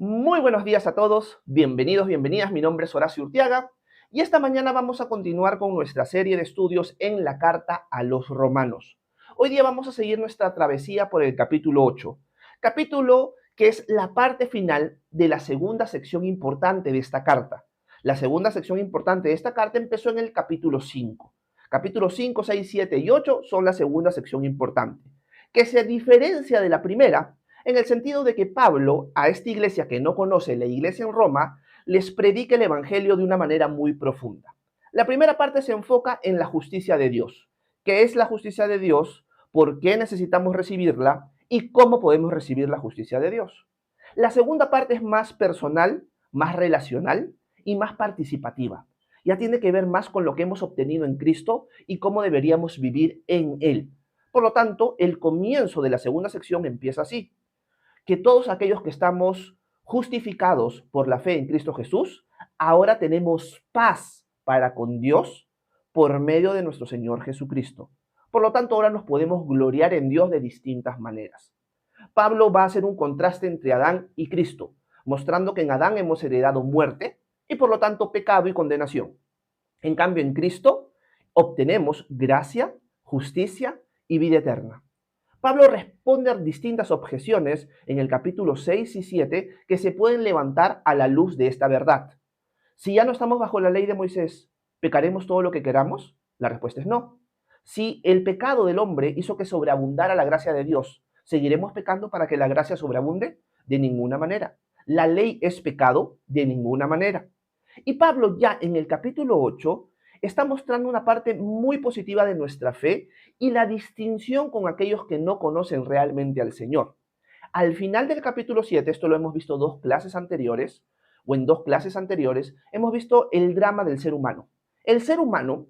Muy buenos días a todos, bienvenidos, bienvenidas, mi nombre es Horacio Urtiaga y esta mañana vamos a continuar con nuestra serie de estudios en la carta a los romanos. Hoy día vamos a seguir nuestra travesía por el capítulo 8, capítulo que es la parte final de la segunda sección importante de esta carta. La segunda sección importante de esta carta empezó en el capítulo 5. Capítulos 5, 6, 7 y 8 son la segunda sección importante, que se diferencia de la primera en el sentido de que Pablo, a esta iglesia que no conoce la iglesia en Roma, les predica el Evangelio de una manera muy profunda. La primera parte se enfoca en la justicia de Dios. ¿Qué es la justicia de Dios? ¿Por qué necesitamos recibirla? ¿Y cómo podemos recibir la justicia de Dios? La segunda parte es más personal, más relacional y más participativa. Ya tiene que ver más con lo que hemos obtenido en Cristo y cómo deberíamos vivir en Él. Por lo tanto, el comienzo de la segunda sección empieza así: que todos aquellos que estamos justificados por la fe en Cristo Jesús, ahora tenemos paz para con Dios por medio de nuestro Señor Jesucristo. Por lo tanto, ahora nos podemos gloriar en Dios de distintas maneras. Pablo va a hacer un contraste entre Adán y Cristo, mostrando que en Adán hemos heredado muerte y por lo tanto pecado y condenación. En cambio, en Cristo obtenemos gracia, justicia y vida eterna. Pablo responde a distintas objeciones en el capítulo 6 y 7 que se pueden levantar a la luz de esta verdad. Si ya no estamos bajo la ley de Moisés, ¿pecaremos todo lo que queramos? La respuesta es no. Si el pecado del hombre hizo que sobreabundara la gracia de Dios, ¿seguiremos pecando para que la gracia sobreabunde? De ninguna manera. ¿La ley es pecado? De ninguna manera. Y Pablo ya en el capítulo 8 está mostrando una parte muy positiva de nuestra fe y la distinción con aquellos que no conocen realmente al Señor. Al final del capítulo 7, esto lo hemos visto en dos clases anteriores, hemos visto el drama del ser humano. El ser humano,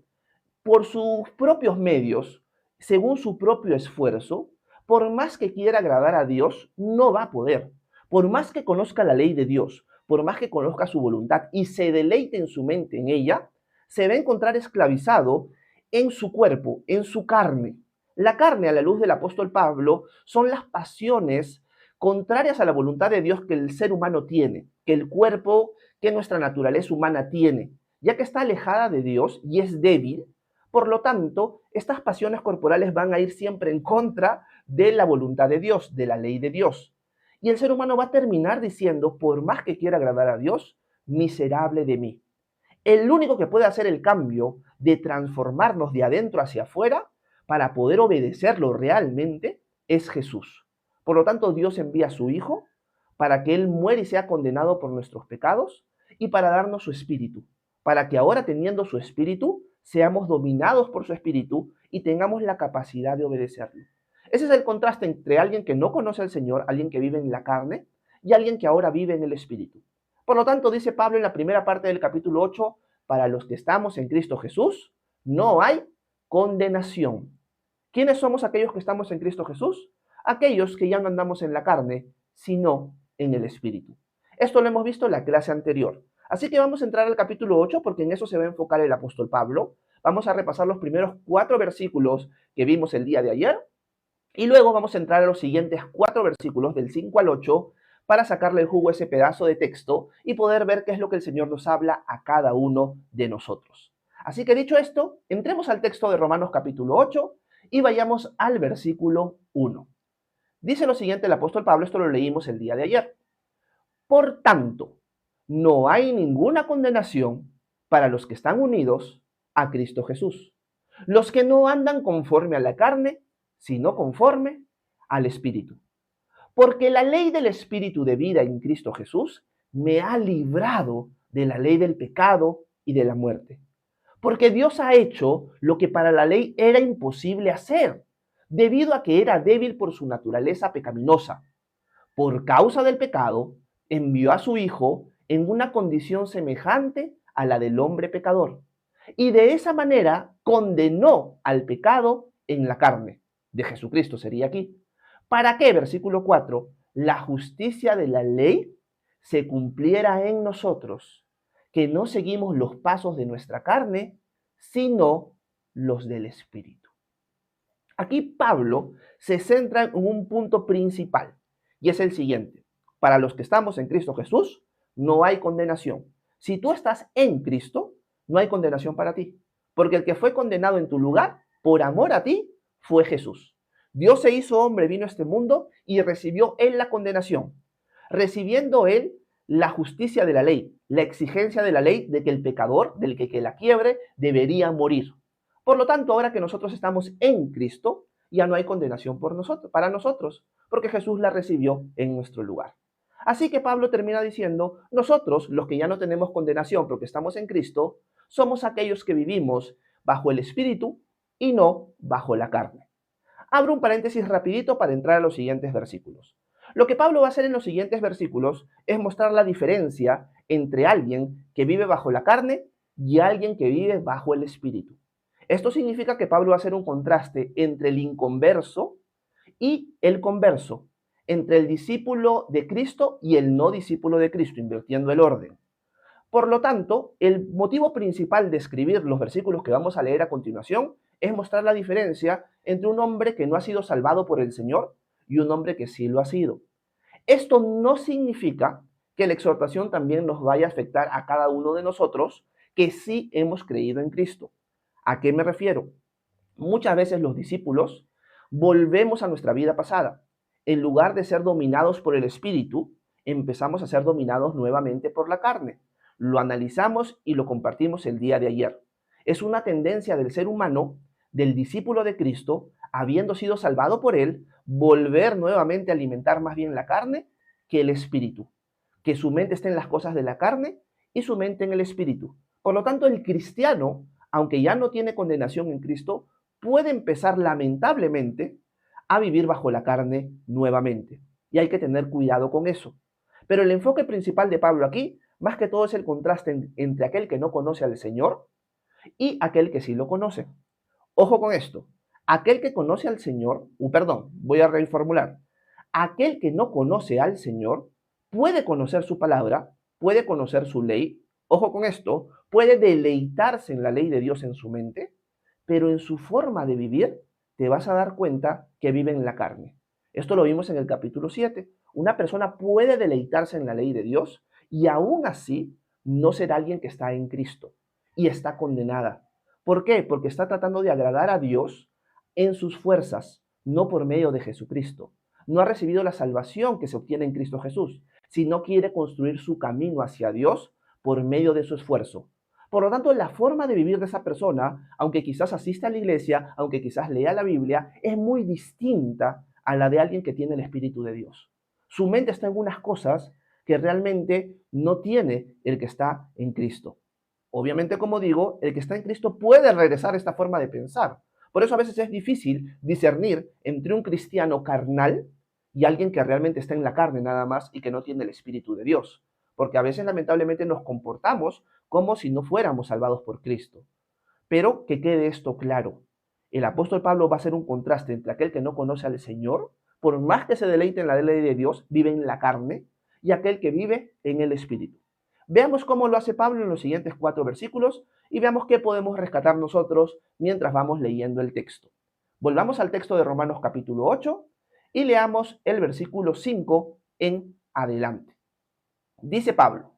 por sus propios medios, según su propio esfuerzo, por más que quiera agradar a Dios, no va a poder. Por más que conozca la ley de Dios, por más que conozca su voluntad y se deleite en su mente en ella, se va a encontrar esclavizado en su cuerpo, en su carne. La carne, a la luz del apóstol Pablo, son las pasiones contrarias a la voluntad de Dios que el ser humano tiene, que el cuerpo, que nuestra naturaleza humana tiene, ya que está alejada de Dios y es débil. Por lo tanto, estas pasiones corporales van a ir siempre en contra de la voluntad de Dios, de la ley de Dios. Y el ser humano va a terminar diciendo, por más que quiera agradar a Dios, miserable de mí. El único que puede hacer el cambio de transformarnos de adentro hacia afuera para poder obedecerlo realmente es Jesús. Por lo tanto, Dios envía a su Hijo para que Él muera y sea condenado por nuestros pecados y para darnos su espíritu, para que ahora teniendo su espíritu, seamos dominados por su espíritu y tengamos la capacidad de obedecerlo. Ese es el contraste entre alguien que no conoce al Señor, alguien que vive en la carne, y alguien que ahora vive en el espíritu. Por lo tanto, dice Pablo en la primera parte del capítulo 8, para los que estamos en Cristo Jesús, no hay condenación. ¿Quiénes somos aquellos que estamos en Cristo Jesús? Aquellos que ya no andamos en la carne, sino en el Espíritu. Esto lo hemos visto en la clase anterior. Así que vamos a entrar al capítulo 8 porque en eso se va a enfocar el apóstol Pablo. Vamos a repasar los primeros 4 versículos que vimos el día de ayer y luego vamos a entrar a los siguientes 4 versículos del 5 al 8 para sacarle el jugo a ese pedazo de texto y poder ver qué es lo que el Señor nos habla a cada uno de nosotros. Así que dicho esto, entremos al texto de Romanos capítulo 8 y vayamos al versículo 1. Dice lo siguiente el apóstol Pablo, esto lo leímos el día de ayer. Por tanto, no hay ninguna condenación para los que están unidos a Cristo Jesús. Los que no andan conforme a la carne, sino conforme al Espíritu. Porque la ley del Espíritu de vida en Cristo Jesús me ha librado de la ley del pecado y de la muerte. Porque Dios ha hecho lo que para la ley era imposible hacer, debido a que era débil por su naturaleza pecaminosa. Por causa del pecado, envió a su Hijo en una condición semejante a la del hombre pecador. Y de esa manera condenó al pecado en la carne. De Jesucristo sería aquí. ¿Para qué? Versículo 4. La justicia de la ley se cumpliera en nosotros, que no seguimos los pasos de nuestra carne, sino los del Espíritu. Aquí Pablo se centra en un punto principal, y es el siguiente. para los que estamos en Cristo Jesús, no hay condenación. Si tú estás en Cristo, no hay condenación para ti, porque el que fue condenado en tu lugar, por amor a ti, fue Jesús. Dios se hizo hombre, vino a este mundo y recibió él la condenación, recibiendo él la justicia de la ley, la exigencia de la ley de que el pecador, del que la quiebre, debería morir. Por lo tanto, ahora que nosotros estamos en Cristo, ya no hay condenación por nosotros, para nosotros, porque Jesús la recibió en nuestro lugar. Así que Pablo termina diciendo, nosotros, los que ya no tenemos condenación porque estamos en Cristo, somos aquellos que vivimos bajo el Espíritu y no bajo la carne. Abro un paréntesis rapidito para entrar a los siguientes versículos. Lo que Pablo va a hacer en los siguientes versículos es mostrar la diferencia entre alguien que vive bajo la carne y alguien que vive bajo el Espíritu. Esto significa que Pablo va a hacer un contraste entre el inconverso y el converso, entre el discípulo de Cristo y el no discípulo de Cristo, invirtiendo el orden. Por lo tanto, el motivo principal de escribir los versículos que vamos a leer a continuación es mostrar la diferencia entre un hombre que no ha sido salvado por el Señor y un hombre que sí lo ha sido. Esto no significa que la exhortación también nos vaya a afectar a cada uno de nosotros que sí hemos creído en Cristo. ¿A qué me refiero? Muchas veces los discípulos volvemos a nuestra vida pasada. En lugar de ser dominados por el Espíritu, empezamos a ser dominados nuevamente por la carne. Lo analizamos y lo compartimos el día de ayer. Es una tendencia del ser humano, del discípulo de Cristo, habiendo sido salvado por él, volver nuevamente a alimentar más bien la carne que el espíritu. Que su mente esté en las cosas de la carne y su mente en el espíritu. Por lo tanto, el cristiano, aunque ya no tiene condenación en Cristo, puede empezar lamentablemente a vivir bajo la carne nuevamente. Y hay que tener cuidado con eso. Pero el enfoque principal de Pablo aquí, más que todo, es el contraste entre aquel que no conoce al Señor y aquel que sí lo conoce. Ojo con esto. Aquel que conoce al Señor, voy a reformular. Aquel que no conoce al Señor puede conocer su palabra, puede conocer su ley. Ojo con esto, puede deleitarse en la ley de Dios en su mente, pero en su forma de vivir te vas a dar cuenta que vive en la carne. Esto lo vimos en el capítulo 7. Una persona puede deleitarse en la ley de Dios y aún así no será alguien que está en Cristo y está condenada. ¿Por qué? Porque está tratando de agradar a Dios en sus fuerzas, no por medio de Jesucristo. No ha recibido la salvación que se obtiene en Cristo Jesús, sino quiere construir su camino hacia Dios por medio de su esfuerzo. Por lo tanto, la forma de vivir de esa persona, aunque quizás asista a la iglesia, aunque quizás lea la Biblia, es muy distinta a la de alguien que tiene el Espíritu de Dios. Su mente está en unas cosas que realmente no tiene el que está en Cristo. Obviamente, como digo, el que está en Cristo puede regresar a esta forma de pensar. Por eso a veces es difícil discernir entre un cristiano carnal y alguien que realmente está en la carne nada más y que no tiene el Espíritu de Dios. Porque a veces lamentablemente nos comportamos como si no fuéramos salvados por Cristo. Pero que quede esto claro. El apóstol Pablo va a hacer un contraste entre aquel que no conoce al Señor, por más que se deleite en la ley de Dios, vive en la carne, y aquel que vive en el Espíritu. Veamos cómo lo hace Pablo en los siguientes 4 versículos y veamos qué podemos rescatar nosotros mientras vamos leyendo el texto. Volvamos al texto de Romanos capítulo 8 y leamos el versículo 5 en adelante. Dice Pablo,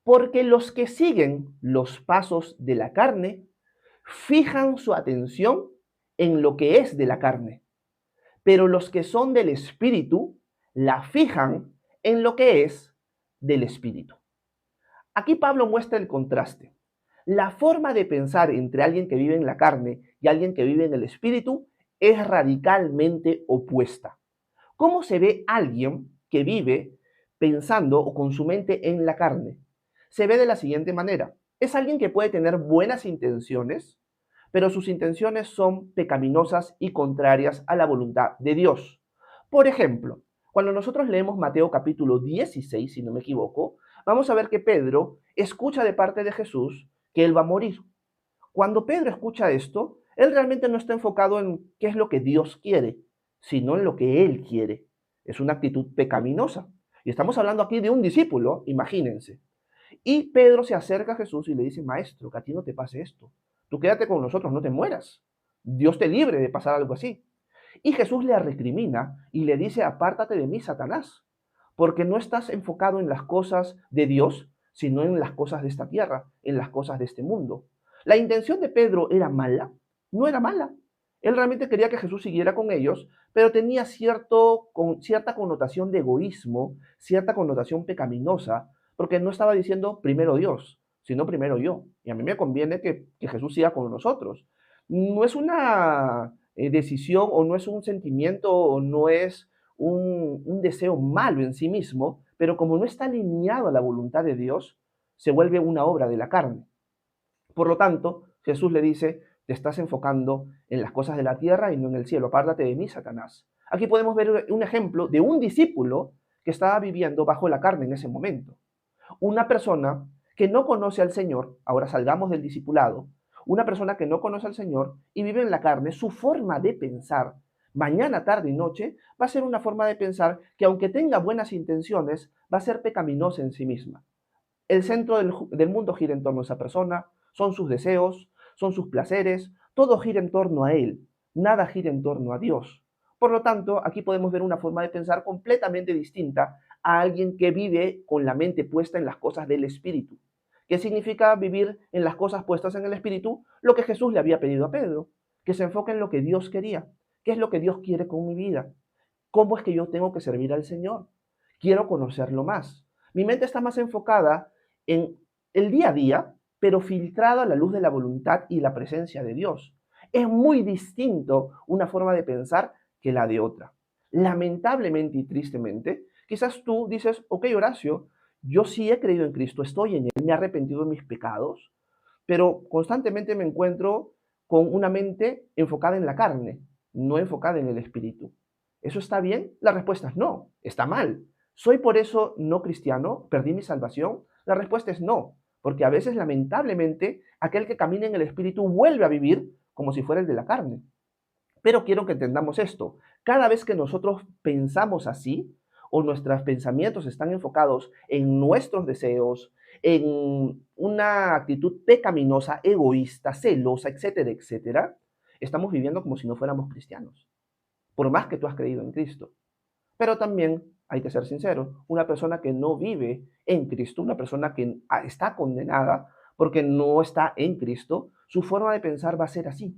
porque los que siguen los pasos de la carne fijan su atención en lo que es de la carne, pero los que son del Espíritu la fijan en lo que es del Espíritu. Aquí Pablo muestra el contraste. La forma de pensar entre alguien que vive en la carne y alguien que vive en el Espíritu es radicalmente opuesta. ¿Cómo se ve alguien que vive pensando o con su mente en la carne? Se ve de la siguiente manera. Es alguien que puede tener buenas intenciones, pero sus intenciones son pecaminosas y contrarias a la voluntad de Dios. Por ejemplo, cuando nosotros leemos Mateo capítulo 16, si no me equivoco, vamos a ver que Pedro escucha de parte de Jesús que él va a morir. Cuando Pedro escucha esto, él realmente no está enfocado en qué es lo que Dios quiere, sino en lo que él quiere. Es una actitud pecaminosa. Y estamos hablando aquí de un discípulo, imagínense. Y Pedro se acerca a Jesús y le dice, maestro, que a ti no te pase esto. Tú quédate con nosotros, no te mueras. Dios te libre de pasar algo así. Y Jesús le recrimina y le dice, apártate de mí, Satanás, porque no estás enfocado en las cosas de Dios, sino en las cosas de esta tierra, en las cosas de este mundo. La intención de Pedro era mala, no era mala. Él realmente quería que Jesús siguiera con ellos, pero tenía cierta connotación de egoísmo, cierta connotación pecaminosa, porque no estaba diciendo primero Dios, sino primero yo. Y a mí me conviene que Jesús siga con nosotros. No es una decisión o no es un sentimiento o no es un deseo malo en sí mismo, pero como no está alineado a la voluntad de Dios, se vuelve una obra de la carne. Por lo tanto, Jesús le dice, te estás enfocando en las cosas de la tierra y no en el cielo. Apártate de mí, Satanás. Aquí podemos ver un ejemplo de un discípulo que estaba viviendo bajo la carne en ese momento. Una persona que no conoce al Señor, ahora salgamos del discipulado, una persona que no conoce al Señor y vive en la carne, su forma de pensar, mañana, tarde y noche, va a ser una forma de pensar que aunque tenga buenas intenciones, va a ser pecaminosa en sí misma. El centro del mundo gira en torno a esa persona, son sus deseos, son sus placeres, todo gira en torno a él, nada gira en torno a Dios. Por lo tanto, aquí podemos ver una forma de pensar completamente distinta a alguien que vive con la mente puesta en las cosas del Espíritu. ¿Qué significa vivir en las cosas puestas en el Espíritu? Lo que Jesús le había pedido a Pedro, que se enfoque en lo que Dios quería. ¿Qué es lo que Dios quiere con mi vida? ¿Cómo es que yo tengo que servir al Señor? Quiero conocerlo más. Mi mente está más enfocada en el día a día, pero filtrada a la luz de la voluntad y la presencia de Dios. Es muy distinto una forma de pensar que la de otra. Lamentablemente y tristemente, quizás tú dices, ok, Horacio, yo sí he creído en Cristo, estoy en Él, me he arrepentido de mis pecados, pero constantemente me encuentro con una mente enfocada en la carne, no enfocada en el espíritu. ¿Eso está bien? La respuesta es no, está mal. ¿Soy por eso no cristiano? ¿Perdí mi salvación? La respuesta es no, porque a veces lamentablemente aquel que camina en el espíritu vuelve a vivir como si fuera el de la carne. Pero quiero que entendamos esto. Cada vez que nosotros pensamos así, o nuestros pensamientos están enfocados en nuestros deseos, en una actitud pecaminosa, egoísta, celosa, etcétera, etcétera, estamos viviendo como si no fuéramos cristianos, por más que tú has creído en Cristo. Pero también hay que ser sincero, una persona que no vive en Cristo, una persona que está condenada porque no está en Cristo, su forma de pensar va a ser así.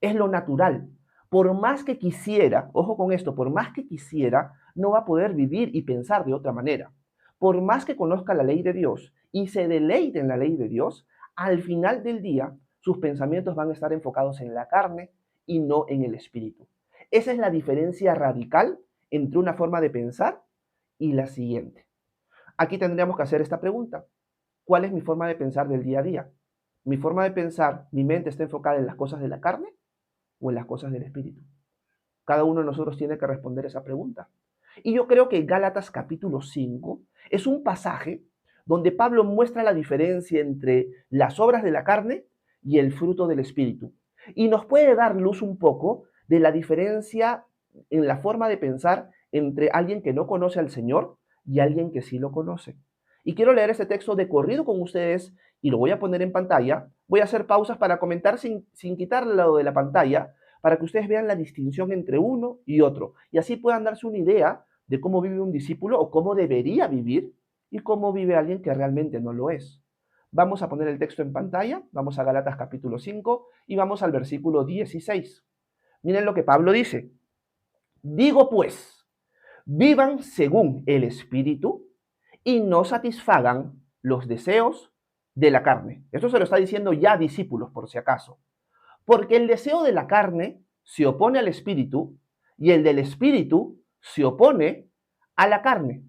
Es lo natural. Por más que quisiera, ojo con esto, por más que quisiera, no va a poder vivir y pensar de otra manera. Por más que conozca la ley de Dios y se deleite en la ley de Dios, al final del día sus pensamientos van a estar enfocados en la carne y no en el espíritu. Esa es la diferencia radical entre una forma de pensar y la siguiente. Aquí tendríamos que hacer esta pregunta. ¿Cuál es mi forma de pensar del día a día? ¿Mi forma de pensar, mi mente está enfocada en las cosas de la carne o en las cosas del espíritu? Cada uno de nosotros tiene que responder esa pregunta. Y yo creo que Gálatas capítulo 5 es un pasaje donde Pablo muestra la diferencia entre las obras de la carne y el fruto del espíritu. Y nos puede dar luz un poco de la diferencia en la forma de pensar entre alguien que no conoce al Señor y alguien que sí lo conoce. Y quiero leer este texto de corrido con ustedes y lo voy a poner en pantalla. Voy a hacer pausas para comentar sin quitarlo de la pantalla, para que ustedes vean la distinción entre uno y otro. Y así puedan darse una idea de cómo vive un discípulo o cómo debería vivir y cómo vive alguien que realmente no lo es. Vamos a poner el texto en pantalla, vamos a Gálatas capítulo 5 y vamos al versículo 16. Miren lo que Pablo dice. Digo pues, vivan según el Espíritu y no satisfagan los deseos de la carne. Esto se lo está diciendo ya a discípulos, por si acaso. Porque el deseo de la carne se opone al Espíritu y el del Espíritu se opone a la carne.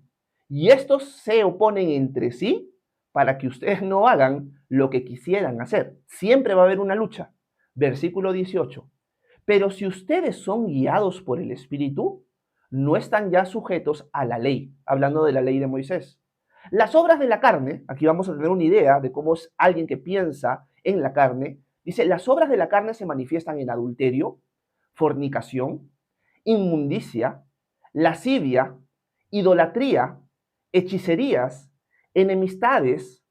Y estos se oponen entre sí para que ustedes no hagan lo que quisieran hacer. Siempre va a haber una lucha. Versículo 18. Pero si ustedes son guiados por el Espíritu, no están ya sujetos a la ley, hablando de la ley de Moisés. Las obras de la carne, aquí vamos a tener una idea de cómo es alguien que piensa en la carne, dice, las obras de la carne se manifiestan en adulterio, fornicación, inmundicia, lascivia, idolatría, hechicerías, enemistades,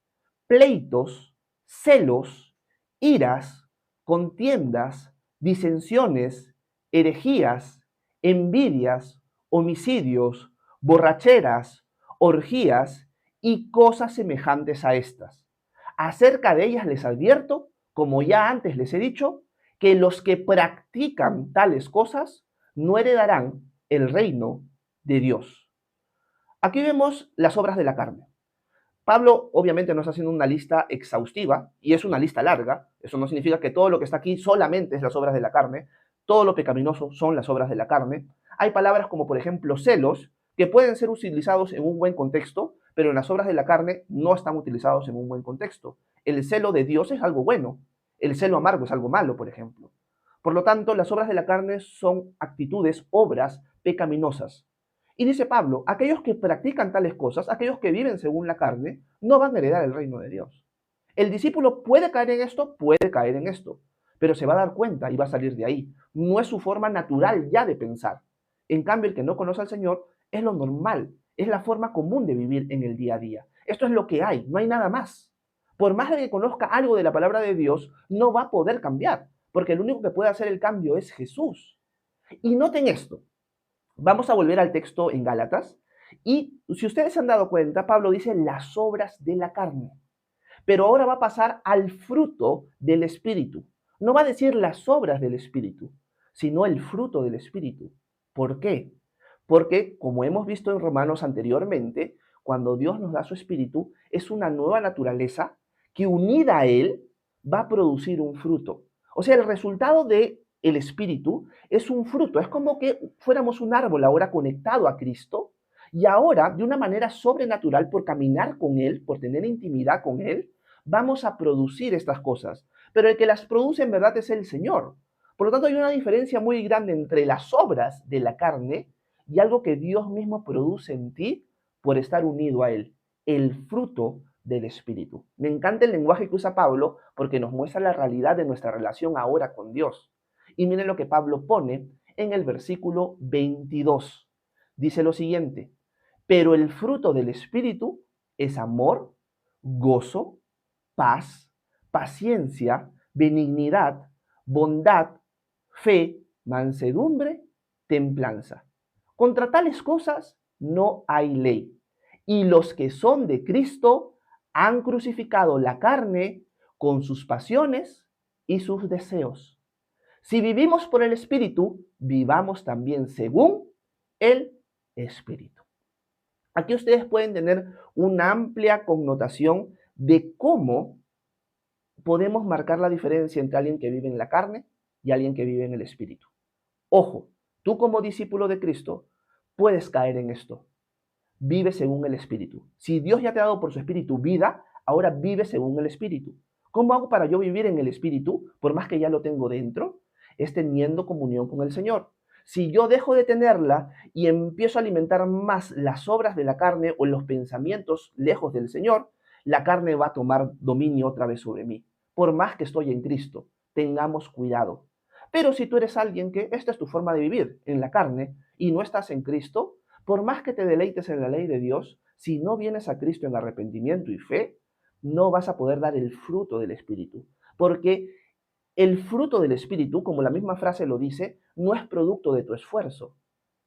pleitos, celos, iras, contiendas, disensiones, herejías, envidias, homicidios, borracheras, orgías y cosas semejantes a estas. Acerca de ellas les advierto, como ya antes les he dicho, que los que practican tales cosas no heredarán el reino de Dios. Aquí vemos las obras de la carne. Pablo obviamente no está haciendo una lista exhaustiva y es una lista larga. Eso no significa que todo lo que está aquí solamente es las obras de la carne. Todo lo pecaminoso son las obras de la carne. Hay palabras como por ejemplo celos que pueden ser utilizados en un buen contexto, pero en las obras de la carne no están utilizados en un buen contexto. El celo de Dios es algo bueno. El celo amargo es algo malo, por ejemplo. Por lo tanto, las obras de la carne son actitudes, obras pecaminosas. Y dice Pablo, aquellos que practican tales cosas, aquellos que viven según la carne, no van a heredar el reino de Dios. El discípulo puede caer en esto, pero se va a dar cuenta y va a salir de ahí. No es su forma natural ya de pensar. En cambio, el que no conoce al Señor es lo normal, es la forma común de vivir en el día a día. Esto es lo que hay, no hay nada más. Por más de que conozca algo de la palabra de Dios, no va a poder cambiar, porque el único que puede hacer el cambio es Jesús. Y noten esto. Vamos a volver al texto en Gálatas y si ustedes se han dado cuenta, Pablo dice las obras de la carne, pero ahora va a pasar al fruto del Espíritu. No va a decir las obras del Espíritu, sino el fruto del Espíritu. ¿Por qué? Porque, como hemos visto en Romanos anteriormente, cuando Dios nos da su Espíritu, es una nueva naturaleza que unida a Él va a producir un fruto. O sea, el resultado de el Espíritu es un fruto. Es como que fuéramos un árbol ahora conectado a Cristo y ahora, de una manera sobrenatural, por caminar con Él, por tener intimidad con Él, vamos a producir estas cosas. Pero el que las produce en verdad es el Señor. Por lo tanto, hay una diferencia muy grande entre las obras de la carne y algo que Dios mismo produce en ti por estar unido a Él, el fruto del Espíritu. Me encanta el lenguaje que usa Pablo porque nos muestra la realidad de nuestra relación ahora con Dios. Y miren lo que Pablo pone en el versículo 22. Dice lo siguiente, pero el fruto del Espíritu es amor, gozo, paz, paciencia, benignidad, bondad, fe, mansedumbre, templanza. Contra tales cosas no hay ley. Y los que son de Cristo han crucificado la carne con sus pasiones y sus deseos. Si vivimos por el Espíritu, vivamos también según el Espíritu. Aquí ustedes pueden tener una amplia connotación de cómo podemos marcar la diferencia entre alguien que vive en la carne y alguien que vive en el Espíritu. Ojo, tú como discípulo de Cristo puedes caer en esto. Vive según el Espíritu. Si Dios ya te ha dado por su Espíritu vida, ahora vive según el Espíritu. ¿Cómo hago para yo vivir en el Espíritu, por más que ya lo tengo dentro? Es teniendo comunión con el Señor. Si yo dejo de tenerla y empiezo a alimentar más las obras de la carne o los pensamientos lejos del Señor, la carne va a tomar dominio otra vez sobre mí. Por más que estoy en Cristo, tengamos cuidado. Pero si tú eres alguien que esta es tu forma de vivir en la carne y no estás en Cristo, por más que te deleites en la ley de Dios, si no vienes a Cristo en arrepentimiento y fe, no vas a poder dar el fruto del Espíritu. Porque el fruto del Espíritu, como la misma frase lo dice, no es producto de tu esfuerzo,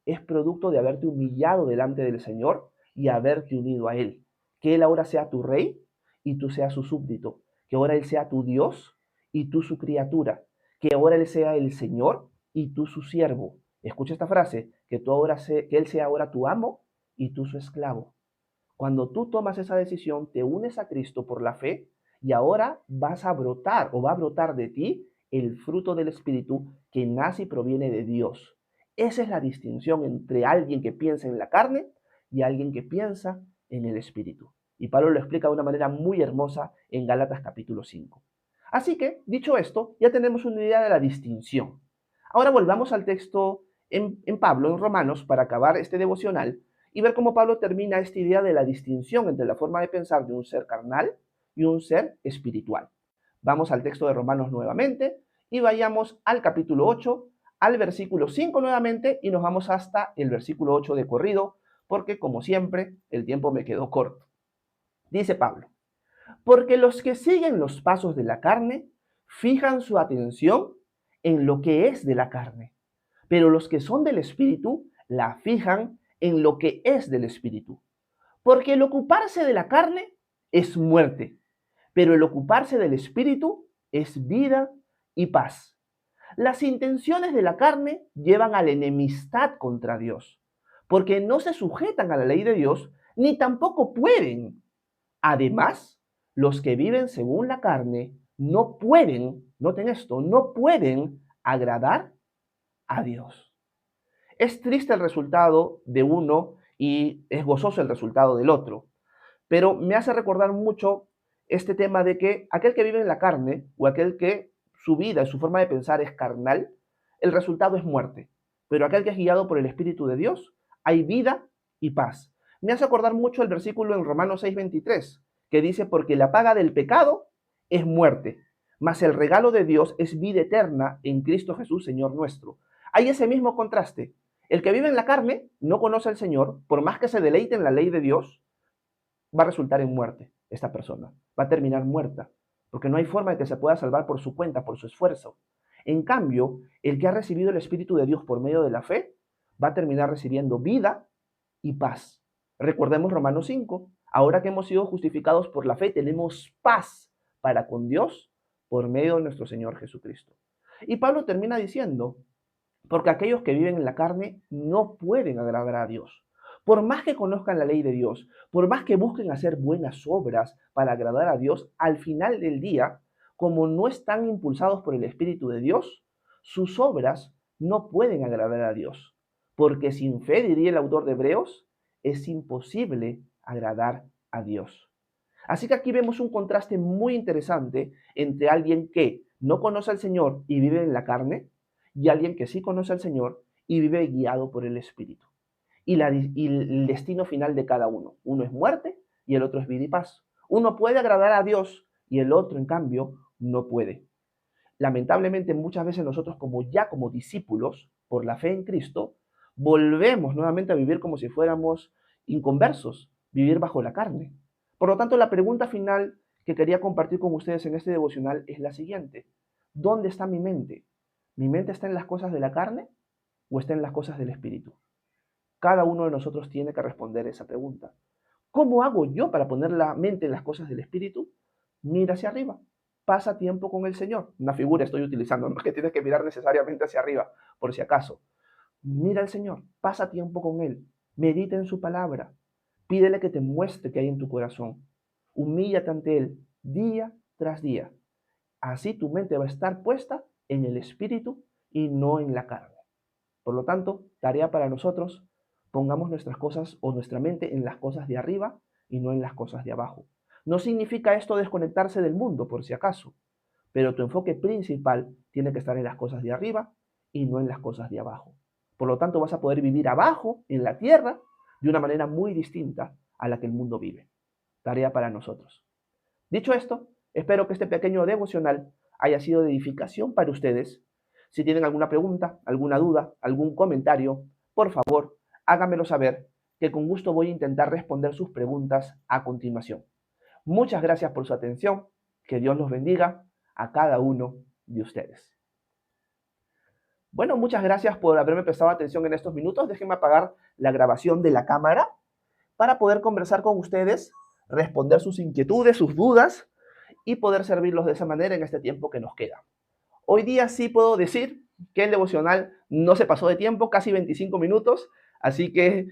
es producto de haberte humillado delante del Señor y haberte unido a Él. Que Él ahora sea tu rey y tú seas su súbdito. Que ahora Él sea tu Dios y tú su criatura. Que ahora Él sea el Señor y tú su siervo. Escucha esta frase, que Él sea ahora tu amo y tú su esclavo. Cuando tú tomas esa decisión, te unes a Cristo por la fe y ahora vas a brotar o va a brotar de ti el fruto del Espíritu que nace y proviene de Dios. Esa es la distinción entre alguien que piensa en la carne y alguien que piensa en el Espíritu. Y Pablo lo explica de una manera muy hermosa en Gálatas capítulo 5. Así que, dicho esto, ya tenemos una idea de la distinción. Ahora volvamos al texto en Pablo, en Romanos, para acabar este devocional y ver cómo Pablo termina esta idea de la distinción entre la forma de pensar de un ser carnal y un ser espiritual. Vamos al texto de Romanos nuevamente y vayamos al capítulo 8, al versículo 5 nuevamente y nos vamos hasta el versículo 8 de corrido, porque como siempre el tiempo me quedó corto. Dice Pablo, porque los que siguen los pasos de la carne fijan su atención en lo que es de la carne, pero los que son del Espíritu la fijan en lo que es del Espíritu. Porque el ocuparse de la carne es muerte, pero el ocuparse del espíritu es vida y paz. Las intenciones de la carne llevan a la enemistad contra Dios, porque no se sujetan a la ley de Dios, ni tampoco pueden. Además, los que viven según la carne no pueden, noten esto, no pueden agradar a Dios. Es triste el resultado de uno y es gozoso el resultado del otro, pero me hace recordar mucho este tema de que aquel que vive en la carne o aquel que su vida y su forma de pensar es carnal, el resultado es muerte. Pero aquel que es guiado por el Espíritu de Dios, hay vida y paz. Me hace acordar mucho el versículo en Romanos 6:23, que dice, porque la paga del pecado es muerte, mas el regalo de Dios es vida eterna en Cristo Jesús, Señor nuestro. Hay ese mismo contraste. El que vive en la carne no conoce al Señor, por más que se deleite en la ley de Dios, va a resultar en muerte esta persona, va a terminar muerta, porque no hay forma de que se pueda salvar por su cuenta, por su esfuerzo. En cambio, el que ha recibido el Espíritu de Dios por medio de la fe, va a terminar recibiendo vida y paz. Recordemos Romanos 5, ahora que hemos sido justificados por la fe, tenemos paz para con Dios por medio de nuestro Señor Jesucristo. Y Pablo termina diciendo, porque aquellos que viven en la carne no pueden agradar a Dios. Por más que conozcan la ley de Dios, por más que busquen hacer buenas obras para agradar a Dios, al final del día, como no están impulsados por el Espíritu de Dios, sus obras no pueden agradar a Dios. Porque sin fe, diría el autor de Hebreos, es imposible agradar a Dios. Así que aquí vemos un contraste muy interesante entre alguien que no conoce al Señor y vive en la carne, y alguien que sí conoce al Señor y vive guiado por el Espíritu. Y el destino final de cada uno. Uno es muerte y el otro es vida y paz. Uno puede agradar a Dios y el otro, en cambio, no puede. Lamentablemente, muchas veces nosotros como discípulos, por la fe en Cristo, volvemos nuevamente a vivir como si fuéramos inconversos, vivir bajo la carne. Por lo tanto, la pregunta final que quería compartir con ustedes en este devocional es la siguiente. ¿Dónde está mi mente? ¿Mi mente está en las cosas de la carne o está en las cosas del Espíritu? Cada uno de nosotros tiene que responder esa pregunta. ¿Cómo hago yo para poner la mente en las cosas del Espíritu? Mira hacia arriba. Pasa tiempo con el Señor. Una figura estoy utilizando, no es que tienes que mirar necesariamente hacia arriba, por si acaso. Mira al Señor, pasa tiempo con Él, medita en su palabra, pídele que te muestre qué hay en tu corazón. Humíllate ante Él día tras día. Así tu mente va a estar puesta en el Espíritu y no en la carne. Por lo tanto, tarea para nosotros, pongamos nuestras cosas o nuestra mente en las cosas de arriba y no en las cosas de abajo. No significa esto desconectarse del mundo, por si acaso, pero tu enfoque principal tiene que estar en las cosas de arriba y no en las cosas de abajo. Por lo tanto, vas a poder vivir abajo, en la tierra, de una manera muy distinta a la que el mundo vive. Tarea para nosotros. Dicho esto, espero que este pequeño devocional haya sido de edificación para ustedes. Si tienen alguna pregunta, alguna duda, algún comentario, por favor, háganmelo saber, que con gusto voy a intentar responder sus preguntas a continuación. Muchas gracias por su atención. Que Dios los bendiga a cada uno de ustedes. Bueno, muchas gracias por haberme prestado atención en estos minutos. Déjenme apagar la grabación de la cámara para poder conversar con ustedes, responder sus inquietudes, sus dudas y poder servirlos de esa manera en este tiempo que nos queda. Hoy día sí puedo decir que el devocional no se pasó de tiempo, casi 25 minutos, así que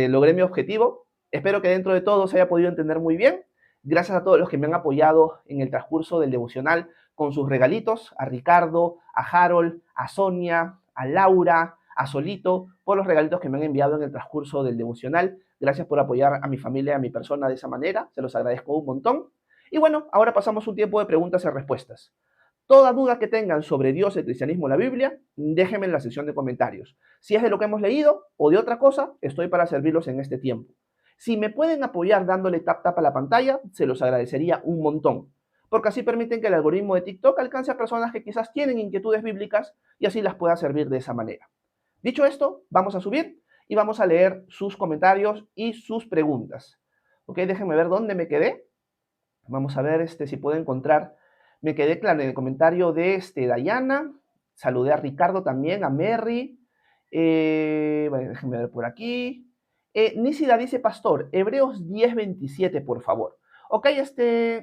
logré mi objetivo. Espero que dentro de todo se haya podido entender muy bien. Gracias a todos los que me han apoyado en el transcurso del devocional con sus regalitos, a Ricardo, a Harold, a Sonia, a Laura, a Solito, por los regalitos que me han enviado en el transcurso del devocional. Gracias por apoyar a mi familia, a mi persona de esa manera. Se los agradezco un montón. Y bueno, ahora pasamos un tiempo de preguntas y respuestas. Toda duda que tengan sobre Dios, el cristianismo, la Biblia, déjenme en la sección de comentarios. Si es de lo que hemos leído o de otra cosa, estoy para servirlos en este tiempo. Si me pueden apoyar dándole tap a la pantalla, se los agradecería un montón, porque así permiten que el algoritmo de TikTok alcance a personas que quizás tienen inquietudes bíblicas y así las pueda servir de esa manera. Dicho esto, vamos a subir y vamos a leer sus comentarios y sus preguntas. Ok, déjenme ver dónde me quedé. Vamos a ver si puedo encontrar. Me quedé claro en el comentario de Dayana. Saludé a Ricardo también, a Mary. Bueno, déjenme ver por aquí. Nísida dice, pastor, Hebreos 10:27, por favor. Ok,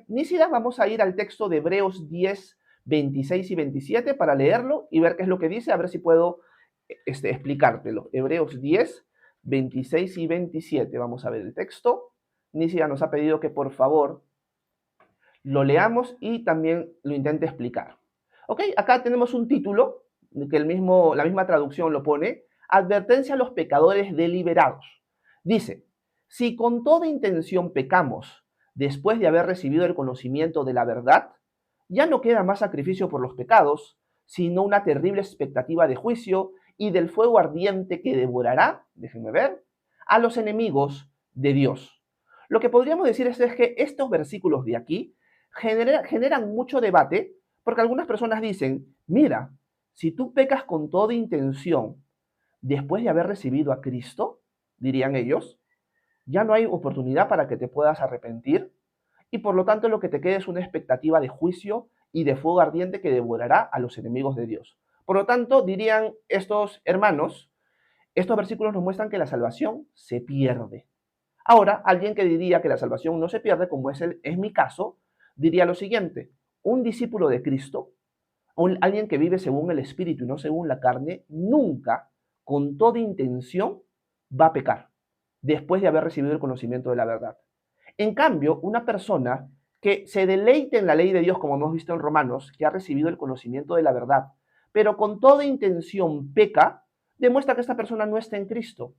Nísida, vamos a ir al texto de Hebreos 10, 26 y 27 para leerlo y ver qué es lo que dice, a ver si puedo explicártelo. Hebreos 10, 26 y 27. Vamos a ver el texto. Nísida nos ha pedido que por favor lo leamos y también lo intente explicar. Ok, acá tenemos un título que la misma traducción lo pone, advertencia a los pecadores deliberados. Dice, si con toda intención pecamos después de haber recibido el conocimiento de la verdad, ya no queda más sacrificio por los pecados, sino una terrible expectativa de juicio y del fuego ardiente que devorará, déjenme ver, a los enemigos de Dios. Lo que podríamos decir es que estos versículos de aquí generan mucho debate porque algunas personas dicen, mira, si tú pecas con toda intención después de haber recibido a Cristo, dirían ellos, ya no hay oportunidad para que te puedas arrepentir y por lo tanto lo que te queda es una expectativa de juicio y de fuego ardiente que devorará a los enemigos de Dios. Por lo tanto, dirían estos hermanos, estos versículos nos muestran que la salvación se pierde. Ahora, alguien que diría que la salvación no se pierde, como es mi caso, diría lo siguiente, un discípulo de Cristo, alguien que vive según el Espíritu y no según la carne, nunca, con toda intención, va a pecar después de haber recibido el conocimiento de la verdad. En cambio, una persona que se deleite en la ley de Dios, como hemos visto en Romanos, que ha recibido el conocimiento de la verdad, pero con toda intención peca, demuestra que esta persona no está en Cristo.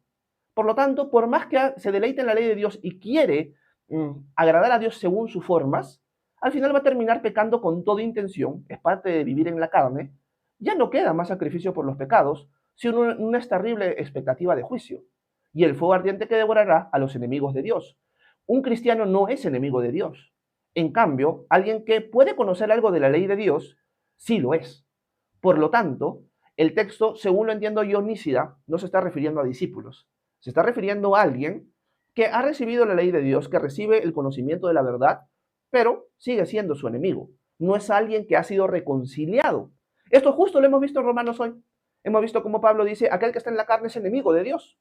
Por lo tanto, por más que se deleite en la ley de Dios y quiere agradar a Dios según sus formas, al final va a terminar pecando con toda intención, es parte de vivir en la carne, ya no queda más sacrificio por los pecados, sino una terrible expectativa de juicio y el fuego ardiente que devorará a los enemigos de Dios. Un cristiano no es enemigo de Dios. En cambio, alguien que puede conocer algo de la ley de Dios, sí lo es. Por lo tanto, el texto, según lo entiendo yo, Nísida, no se está refiriendo a discípulos. Se está refiriendo a alguien que ha recibido la ley de Dios, que recibe el conocimiento de la verdad, pero sigue siendo su enemigo. No es alguien que ha sido reconciliado. Esto justo lo hemos visto en Romanos hoy. Hemos visto cómo Pablo dice, aquel que está en la carne es enemigo de Dios.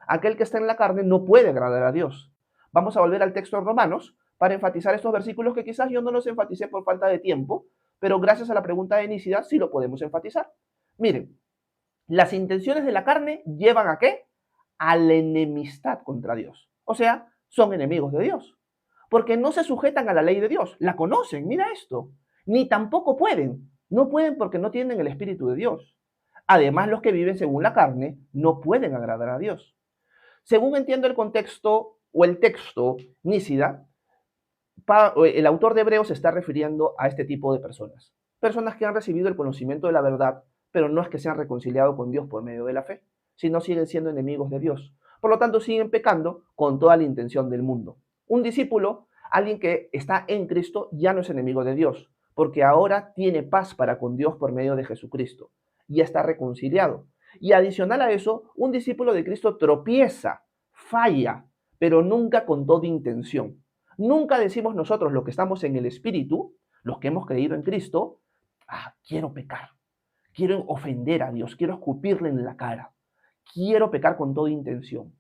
Aquel que está en la carne no puede agradar a Dios. Vamos a volver al texto de Romanos para enfatizar estos versículos que quizás yo no los enfaticé por falta de tiempo, pero gracias a la pregunta de Nísida sí lo podemos enfatizar. Miren, las intenciones de la carne llevan ¿a qué? A la enemistad contra Dios. O sea, son enemigos de Dios. Porque no se sujetan a la ley de Dios. La conocen, mira esto. Ni tampoco pueden. No pueden porque no tienen el Espíritu de Dios. Además, los que viven según la carne no pueden agradar a Dios. Según entiendo el contexto o el texto Nísida, el autor de Hebreos se está refiriendo a este tipo de personas. Personas que han recibido el conocimiento de la verdad, pero no es que se han reconciliado con Dios por medio de la fe, sino siguen siendo enemigos de Dios. Por lo tanto, siguen pecando con toda la intención del mundo. Un discípulo, alguien que está en Cristo, ya no es enemigo de Dios, porque ahora tiene paz para con Dios por medio de Jesucristo. Ya está reconciliado. Y adicional a eso, un discípulo de Cristo tropieza, falla, pero nunca con toda intención. Nunca decimos nosotros, los que estamos en el Espíritu, los que hemos creído en Cristo, quiero pecar, quiero ofender a Dios, quiero escupirle en la cara, quiero pecar con toda intención.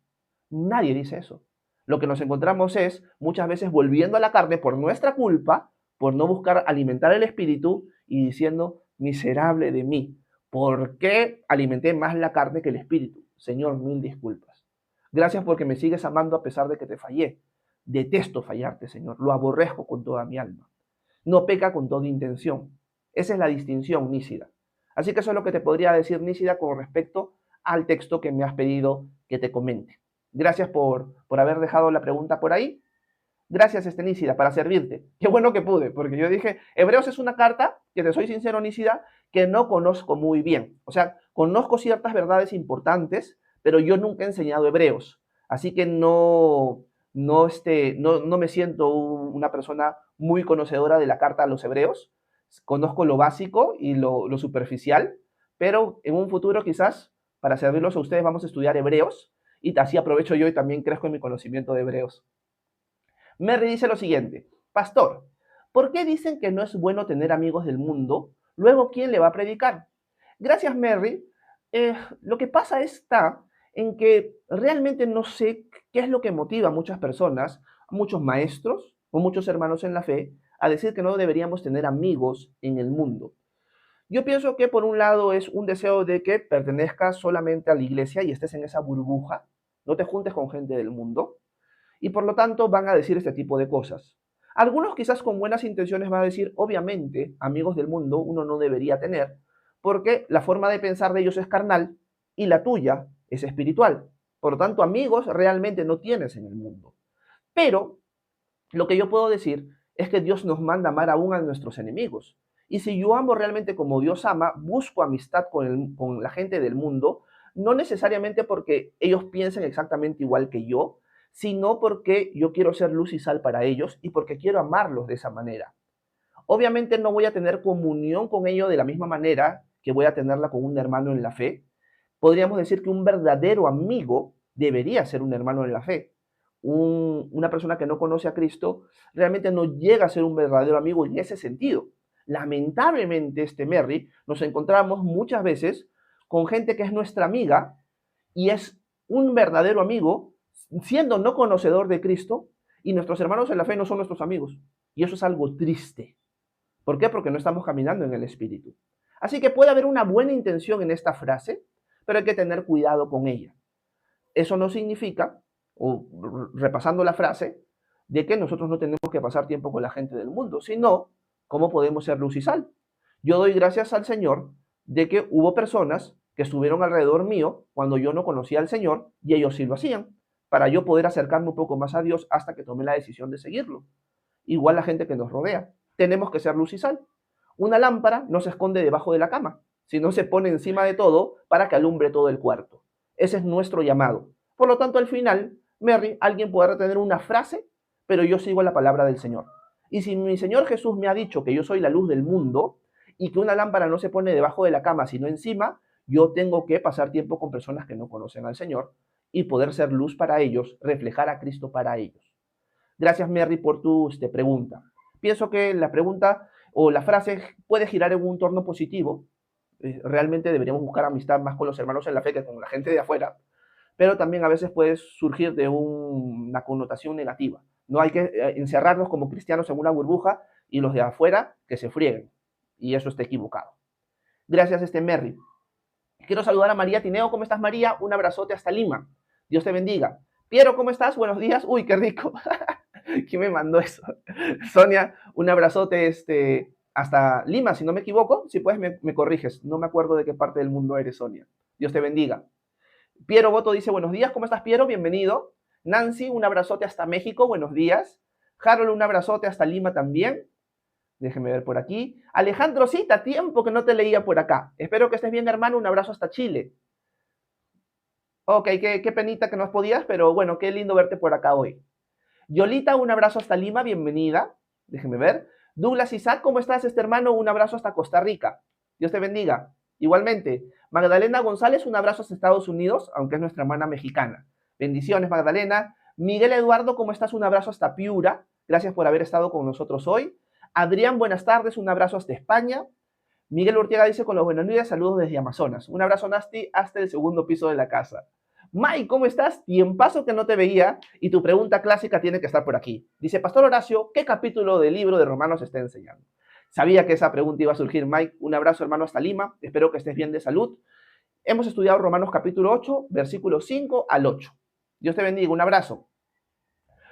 Nadie dice eso. Lo que nos encontramos es muchas veces volviendo a la carne por nuestra culpa, por no buscar alimentar el Espíritu y diciendo, miserable de mí, ¿por qué alimenté más la carne que el Espíritu? Señor, mil disculpas. Gracias porque me sigues amando a pesar de que te fallé. Detesto fallarte, Señor. Lo aborrezco con toda mi alma. No peca con toda intención. Esa es la distinción, Nísida. Así que eso es lo que te podría decir, Nísida, con respecto al texto que me has pedido que te comente. Gracias por haber dejado la pregunta por ahí. Gracias, Nísida, para servirte. Qué bueno que pude, porque yo dije, Hebreos es una carta, que te soy sincero, Nísida, que no conozco muy bien. O sea, conozco ciertas verdades importantes, pero yo nunca he enseñado Hebreos. Así que no me siento una persona muy conocedora de la carta a los Hebreos. Conozco lo básico y lo superficial, pero en un futuro quizás, para servirlos a ustedes, vamos a estudiar Hebreos y así aprovecho yo y también crezco en mi conocimiento de Hebreos. Mary dice lo siguiente, pastor, ¿por qué dicen que no es bueno tener amigos del mundo? Luego, ¿quién le va a predicar? Gracias, Mary. Lo que pasa está en que realmente no sé qué es lo que motiva a muchas personas, a muchos maestros o muchos hermanos en la fe, a decir que no deberíamos tener amigos en el mundo. Yo pienso que por un lado es un deseo de que pertenezcas solamente a la iglesia y estés en esa burbuja, no te juntes con gente del mundo, y por lo tanto van a decir este tipo de cosas. Algunos quizás con buenas intenciones van a decir, obviamente, amigos del mundo uno no debería tener, porque la forma de pensar de ellos es carnal y la tuya es espiritual. Por lo tanto, amigos realmente no tienes en el mundo. Pero lo que yo puedo decir es que Dios nos manda amar aún a nuestros enemigos. Y si yo amo realmente como Dios ama, busco amistad con la gente del mundo, no necesariamente porque ellos piensen exactamente igual que yo, sino porque yo quiero ser luz y sal para ellos y porque quiero amarlos de esa manera. Obviamente no voy a tener comunión con ellos de la misma manera que voy a tenerla con un hermano en la fe. Podríamos decir que un verdadero amigo debería ser un hermano en la fe. Una persona que no conoce a Cristo realmente no llega a ser un verdadero amigo en ese sentido. Lamentablemente, Merry, nos encontramos muchas veces con gente que es nuestra amiga y es un verdadero amigo siendo no conocedor de Cristo, y nuestros hermanos en la fe no son nuestros amigos. Y eso es algo triste. ¿Por qué? Porque no estamos caminando en el Espíritu. Así que puede haber una buena intención en esta frase, pero hay que tener cuidado con ella. Eso no significa, o repasando la frase, de que nosotros no tenemos que pasar tiempo con la gente del mundo, sino cómo podemos ser luz y sal. Yo doy gracias al Señor de que hubo personas que estuvieron alrededor mío cuando yo no conocía al Señor y ellos sí lo hacían, para yo poder acercarme un poco más a Dios hasta que tomé la decisión de seguirlo. Igual la gente que nos rodea. Tenemos que ser luz y sal. Una lámpara no se esconde debajo de la cama, sino se pone encima de todo para que alumbre todo el cuarto. Ese es nuestro llamado. Por lo tanto, al final, Mary, alguien podrá tener una frase, pero yo sigo la palabra del Señor. Y si mi Señor Jesús me ha dicho que yo soy la luz del mundo y que una lámpara no se pone debajo de la cama, sino encima, yo tengo que pasar tiempo con personas que no conocen al Señor y poder ser luz para ellos, reflejar a Cristo para ellos. Gracias, Mary, por tu pregunta. Pienso que la pregunta o la frase puede girar en un torno positivo. Realmente deberíamos buscar amistad más con los hermanos en la fe que con la gente de afuera, pero también a veces puede surgir de una connotación negativa. No hay que encerrarnos como cristianos en una burbuja y los de afuera que se frieguen. Y eso está equivocado. Gracias, Mary. Quiero saludar a María Tineo. ¿Cómo estás, María? Un abrazote hasta Lima. Dios te bendiga. Piero, ¿cómo estás? Buenos días. Uy, qué rico. ¿Quién me mandó eso? Sonia, un abrazote hasta Lima, si no me equivoco. Si puedes, me corriges. No me acuerdo de qué parte del mundo eres, Sonia. Dios te bendiga. Piero Boto dice, buenos días, ¿cómo estás, Piero? Bienvenido. Nancy, un abrazote hasta México, buenos días. Harold, un abrazote hasta Lima también. Déjeme ver por aquí. Alejandro Cita, tiempo que no te leía por acá. Espero que estés bien, hermano. Un abrazo hasta Chile. Ok, qué penita que no podías, pero bueno, qué lindo verte por acá hoy. Yolita, un abrazo hasta Lima, bienvenida. Déjeme ver. Douglas Isaac, ¿cómo estás, hermano? Un abrazo hasta Costa Rica. Dios te bendiga. Igualmente. Magdalena González, un abrazo hasta Estados Unidos, aunque es nuestra hermana mexicana. Bendiciones, Magdalena. Miguel Eduardo, ¿cómo estás? Un abrazo hasta Piura. Gracias por haber estado con nosotros hoy. Adrián, buenas tardes. Un abrazo hasta España. Miguel Ortega dice con los buenos días, saludos desde Amazonas. Un abrazo, Nasti, hasta el segundo piso de la casa. Mike, ¿cómo estás? Tiempazo que no te veía y tu pregunta clásica tiene que estar por aquí. Dice, Pastor Horacio, ¿qué capítulo del libro de Romanos está enseñando? Sabía que esa pregunta iba a surgir, Mike. Un abrazo, hermano, hasta Lima. Espero que estés bien de salud. Hemos estudiado Romanos capítulo 8, versículos 5 al 8. Dios te bendiga. Un abrazo.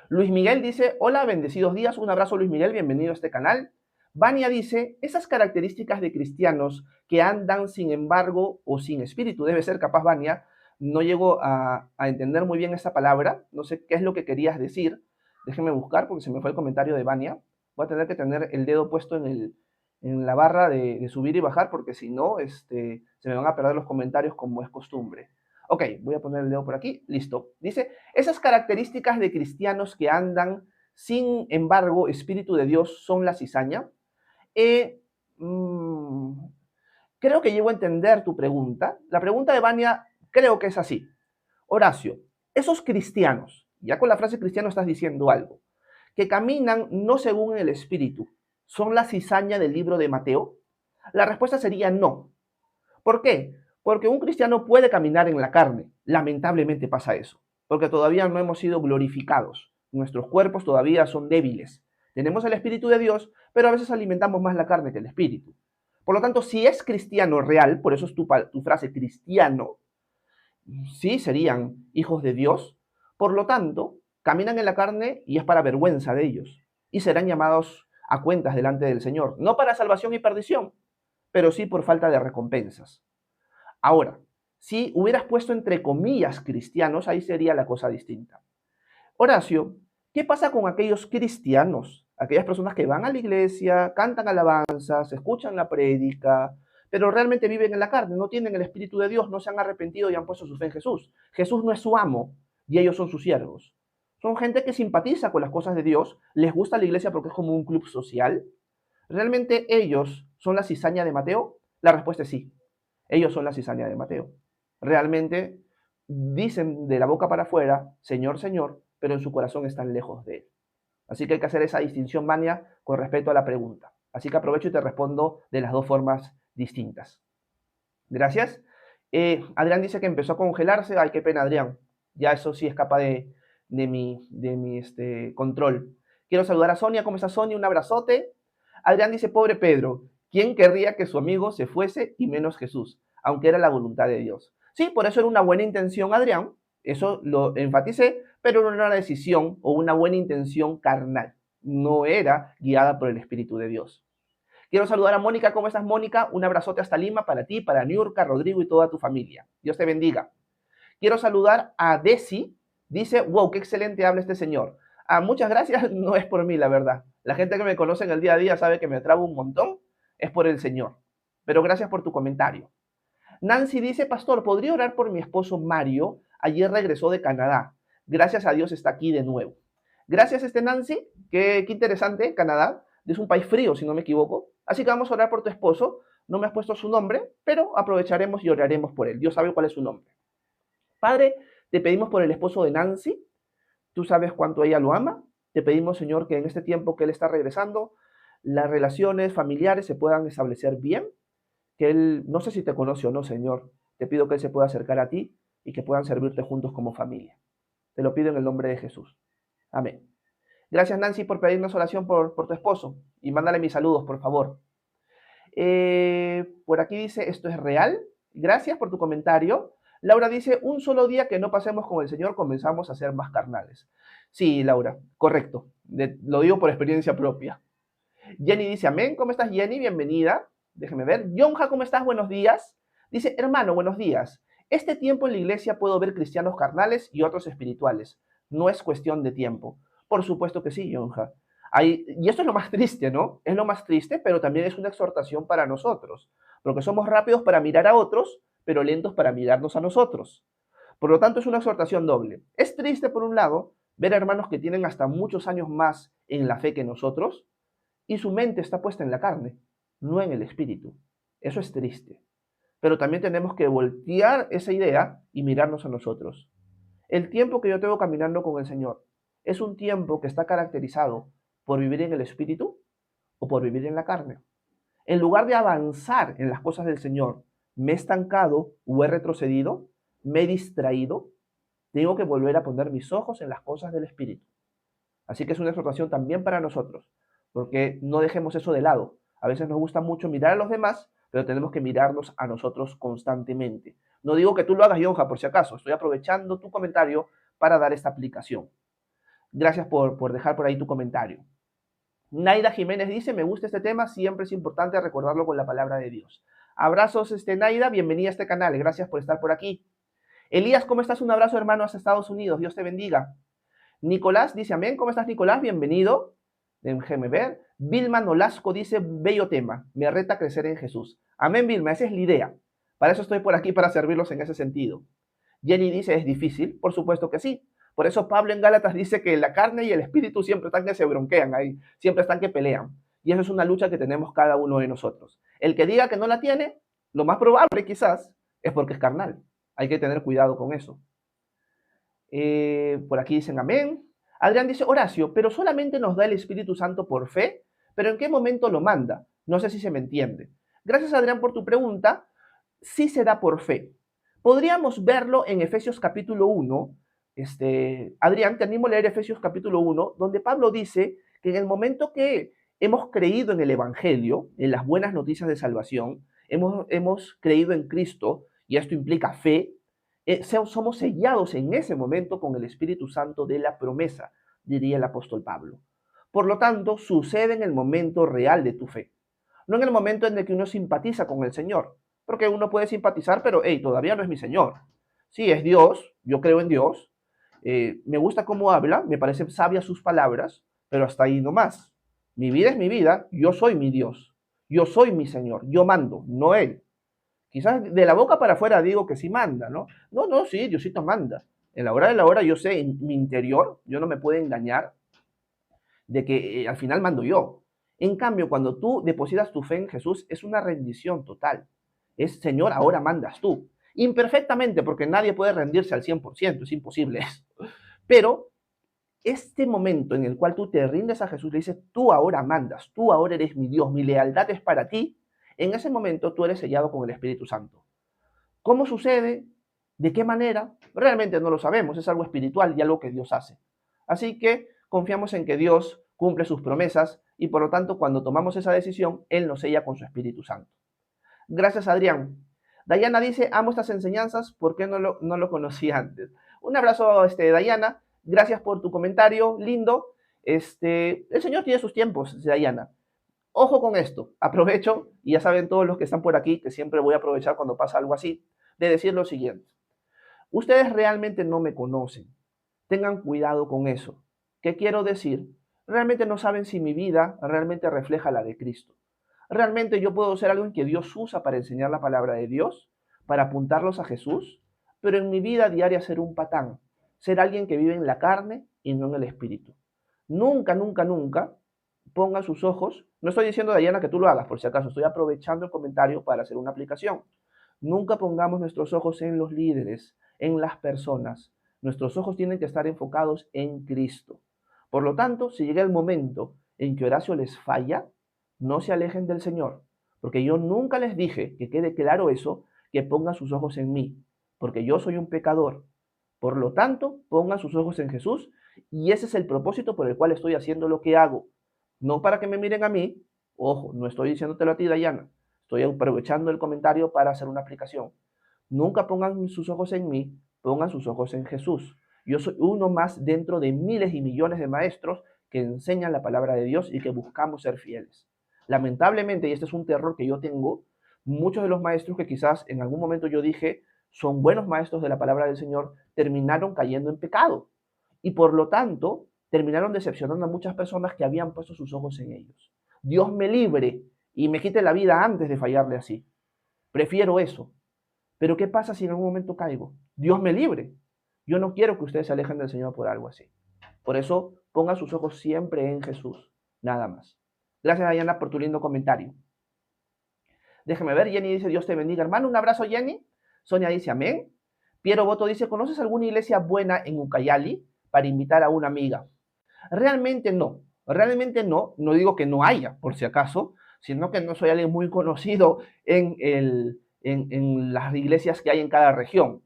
Luis Miguel dice, hola, bendecidos días. Un abrazo, Luis Miguel. Bienvenido a este canal. Vania dice, esas características de cristianos que andan sin embargo o sin espíritu, debe ser capaz, Vania, no llego a entender muy bien esa palabra, no sé qué es lo que querías decir, déjenme buscar porque se me fue el comentario de Vania, voy a tener que tener el dedo puesto en la barra de subir y bajar porque si no, se me van a perder los comentarios como es costumbre. Ok, voy a poner el dedo por aquí, listo. Dice, esas características de cristianos que andan sin embargo espíritu de Dios son la cizaña. Creo que llego a entender tu pregunta. La pregunta de Vania creo que es así. Horacio, esos cristianos, ya con la frase cristiano estás diciendo algo, que caminan no según el espíritu, ¿son la cizaña del libro de Mateo? La respuesta sería no. ¿Por qué? Porque un cristiano puede caminar en la carne. Lamentablemente pasa eso. Porque todavía no hemos sido glorificados. Nuestros cuerpos todavía son débiles. Tenemos el Espíritu de Dios, pero a veces alimentamos más la carne que el Espíritu. Por lo tanto, si es cristiano real, por eso es tu frase cristiano, sí serían hijos de Dios. Por lo tanto, caminan en la carne y es para vergüenza de ellos. Y serán llamados a cuentas delante del Señor. No para salvación y perdición, pero sí por falta de recompensas. Ahora, si hubieras puesto entre comillas cristianos, ahí sería la cosa distinta. Horacio, ¿qué pasa con aquellos cristianos? Aquellas personas que van a la iglesia, cantan alabanzas, escuchan la prédica, pero realmente viven en la carne, no tienen el Espíritu de Dios, no se han arrepentido y han puesto su fe en Jesús. Jesús no es su amo y ellos son sus siervos. Son gente que simpatiza con las cosas de Dios, les gusta la iglesia porque es como un club social. ¿Realmente ellos son la cizaña de Mateo? La respuesta es sí. Ellos son la cizaña de Mateo. Realmente dicen de la boca para afuera, Señor, Señor, pero en su corazón están lejos de él. Así que hay que hacer esa distinción, Mania, con respecto a la pregunta. Así que aprovecho y te respondo de las dos formas distintas. Gracias. Adrián dice que empezó a congelarse. Ay, qué pena, Adrián. Ya eso sí escapa de mi control. Quiero saludar a Sonia. ¿Cómo está Sonia? Un abrazote. Adrián dice, pobre Pedro, ¿quién querría que su amigo se fuese y menos Jesús? Aunque era la voluntad de Dios. Sí, por eso era una buena intención, Adrián. Eso lo enfaticé, pero no era una decisión o una buena intención carnal. No era guiada por el Espíritu de Dios. Quiero saludar a Mónica. ¿Cómo estás, Mónica? Un abrazote hasta Lima para ti, para Niurka, Rodrigo y toda tu familia. Dios te bendiga. Quiero saludar a Desi. Dice, wow, qué excelente habla este señor. Muchas gracias. No es por mí, la verdad. La gente que me conoce en el día a día sabe que me trabo un montón. Es por el Señor. Pero gracias por tu comentario. Nancy dice, pastor, ¿podría orar por mi esposo Mario? Ayer regresó de Canadá. Gracias a Dios está aquí de nuevo. Gracias, Nancy. Qué interesante, Canadá. Es un país frío, si no me equivoco. Así que vamos a orar por tu esposo. No me has puesto su nombre, pero aprovecharemos y oraremos por él. Dios sabe cuál es su nombre. Padre, te pedimos por el esposo de Nancy. Tú sabes cuánto ella lo ama. Te pedimos, Señor, que en este tiempo que él está regresando, las relaciones familiares se puedan establecer bien. Que él, no sé si te conoce o no, Señor. Te pido que él se pueda acercar a ti y que puedan servirte juntos como familia. Te lo pido en el nombre de Jesús. Amén. Gracias, Nancy, por pedirnos oración por tu esposo. Y mándale mis saludos, por favor. Por aquí dice, ¿esto es real? Gracias por tu comentario. Laura dice, un solo día que no pasemos con el Señor comenzamos a ser más carnales. Sí, Laura, correcto. Lo digo por experiencia propia. Jenny dice, amén. ¿Cómo estás, Jenny? Bienvenida. Déjeme ver. Yonja, ¿cómo estás? Buenos días. Dice, hermano, buenos días. Este tiempo en la iglesia puedo ver cristianos carnales y otros espirituales. No es cuestión de tiempo. Por supuesto que sí, Yonja. Y esto es lo más triste, ¿no? Es lo más triste, pero también es una exhortación para nosotros. Porque somos rápidos para mirar a otros, pero lentos para mirarnos a nosotros. Por lo tanto, es una exhortación doble. Es triste, por un lado, ver a hermanos que tienen hasta muchos años más en la fe que nosotros, y su mente está puesta en la carne, no en el espíritu. Eso es triste. Pero también tenemos que voltear esa idea y mirarnos a nosotros. El tiempo que yo tengo caminando con el Señor es un tiempo que está caracterizado por vivir en el espíritu o por vivir en la carne. En lugar de avanzar en las cosas del Señor, me he estancado o he retrocedido, me he distraído, tengo que volver a poner mis ojos en las cosas del espíritu. Así que es una exhortación también para nosotros, porque no dejemos eso de lado. A veces nos gusta mucho mirar a los demás, pero tenemos que mirarnos a nosotros constantemente. No digo que tú lo hagas, Yonja, por si acaso. Estoy aprovechando tu comentario para dar esta aplicación. Gracias por dejar por ahí tu comentario. Naida Jiménez dice, me gusta este tema, siempre es importante recordarlo con la palabra de Dios. Abrazos, Naida, bienvenida a este canal, gracias por estar por aquí. Elías, ¿cómo estás? Un abrazo, hermano, hasta Estados Unidos, Dios te bendiga. Nicolás dice, amén, ¿cómo estás, Nicolás? Bienvenido. Déjenme ver. Vilma Nolasco dice, bello tema, me reta a crecer en Jesús. Amén, Vilma, esa es la idea. Para eso estoy por aquí, para servirlos en ese sentido. Jenny dice, ¿es difícil? Por supuesto que sí. Por eso Pablo en Gálatas dice que la carne y el espíritu siempre están que se bronquean ahí, siempre están que pelean. Y eso es una lucha que tenemos cada uno de nosotros. El que diga que no la tiene, lo más probable quizás es porque es carnal. Hay que tener cuidado con eso. Por aquí dicen amén. Adrián dice, Horacio, pero solamente nos da el Espíritu Santo por fe, pero ¿en qué momento lo manda? No sé si se me entiende. Gracias, Adrián, por tu pregunta. sí se da por fe. Podríamos verlo en Efesios capítulo 1. Adrián, te animo a leer Efesios capítulo 1, donde Pablo dice que en el momento que hemos creído en el Evangelio, en las buenas noticias de salvación, hemos creído en Cristo, y esto implica fe, somos sellados en ese momento con el Espíritu Santo de la promesa, diría el apóstol Pablo. Por lo tanto, sucede en el momento real de tu fe, no en el momento en el que uno simpatiza con el Señor, porque uno puede simpatizar, pero hey, todavía no es mi Señor. Sí, es Dios, yo creo en Dios, me gusta cómo habla, me parecen sabias sus palabras, pero hasta ahí nomás. Mi vida es mi vida, yo soy mi Dios, yo soy mi Señor, yo mando, no Él. Quizás de la boca para afuera digo que sí manda, ¿no? No, no, sí, Diosito manda. En la hora de la hora yo sé, en mi interior, yo no me puedo engañar de que al final mando yo. En cambio, cuando tú depositas tu fe en Jesús, es una rendición total. Es, Señor, ahora mandas tú. Imperfectamente, porque nadie puede rendirse al 100%, es imposible eso. Pero este momento en el cual tú te rindes a Jesús, le dices, tú ahora mandas, tú ahora eres mi Dios, mi lealtad es para ti, en ese momento tú eres sellado con el Espíritu Santo. ¿Cómo sucede? ¿De qué manera? Realmente no lo sabemos, es algo espiritual y algo que Dios hace. Así que confiamos en que Dios cumple sus promesas y por lo tanto cuando tomamos esa decisión, Él nos sella con su Espíritu Santo. Gracias, Adrián. Dayana dice, amo estas enseñanzas, ¿por qué no lo conocí antes? Un abrazo, Dayana. Gracias por tu comentario, lindo. El Señor tiene sus tiempos, Dayana. Ojo con esto, aprovecho, y ya saben todos los que están por aquí, que siempre voy a aprovechar cuando pasa algo así, de decir lo siguiente. Ustedes realmente no me conocen. Tengan cuidado con eso. ¿Qué quiero decir? Realmente no saben si mi vida realmente refleja la de Cristo. Realmente yo puedo ser alguien que Dios usa para enseñar la palabra de Dios, para apuntarlos a Jesús, pero en mi vida diaria ser un patán, ser alguien que vive en la carne y no en el espíritu. Nunca, nunca, nunca pongan sus ojos, no estoy diciendo, Dayana, que tú lo hagas, por si acaso, estoy aprovechando el comentario para hacer una aplicación. Nunca pongamos nuestros ojos en los líderes, en las personas. Nuestros ojos tienen que estar enfocados en Cristo. Por lo tanto, si llega el momento en que Horacio les falla, no se alejen del Señor, porque yo nunca les dije, que quede claro eso, que pongan sus ojos en mí, porque yo soy un pecador. Por lo tanto, pongan sus ojos en Jesús y ese es el propósito por el cual estoy haciendo lo que hago. No para que me miren a mí, ojo, no estoy diciéndotelo a ti, Dayana, estoy aprovechando el comentario para hacer una aplicación. Nunca pongan sus ojos en mí, pongan sus ojos en Jesús. Yo soy uno más dentro de miles y millones de maestros que enseñan la palabra de Dios y que buscamos ser fieles. Lamentablemente, y este es un terror que yo tengo, muchos de los maestros que quizás en algún momento yo dije son buenos maestros de la palabra del Señor, terminaron cayendo en pecado. Y por lo tanto, terminaron decepcionando a muchas personas que habían puesto sus ojos en ellos. Dios me libre y me quite la vida antes de fallarle así. Prefiero eso. Pero ¿qué pasa si en algún momento caigo? Dios me libre. Yo no quiero que ustedes se alejen del Señor por algo así. Por eso, pongan sus ojos siempre en Jesús. Nada más. Gracias, Dayana, por tu lindo comentario. Déjeme ver. Jenny dice, Dios te bendiga, hermano. Un abrazo, Jenny. Sonia dice, amén. Piero Boto dice, ¿conoces alguna iglesia buena en Ucayali para invitar a una amiga? Realmente no. Realmente no. No digo que no haya, por si acaso, sino que no soy alguien muy conocido en las iglesias que hay en cada región.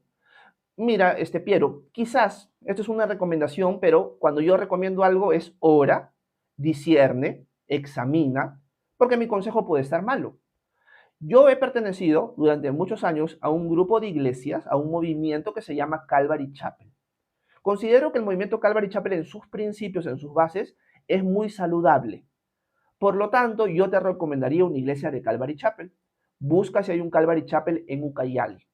Mira, Piero, quizás, esto es una recomendación, pero cuando yo recomiendo algo es ora, discierne, examina, porque mi consejo puede estar malo. Yo he pertenecido durante muchos años a un grupo de iglesias, a un movimiento que se llama Calvary Chapel. Considero que el movimiento Calvary Chapel en sus principios, en sus bases, es muy saludable. Por lo tanto, yo te recomendaría una iglesia de Calvary Chapel. Busca si hay un Calvary Chapel en Ucayali.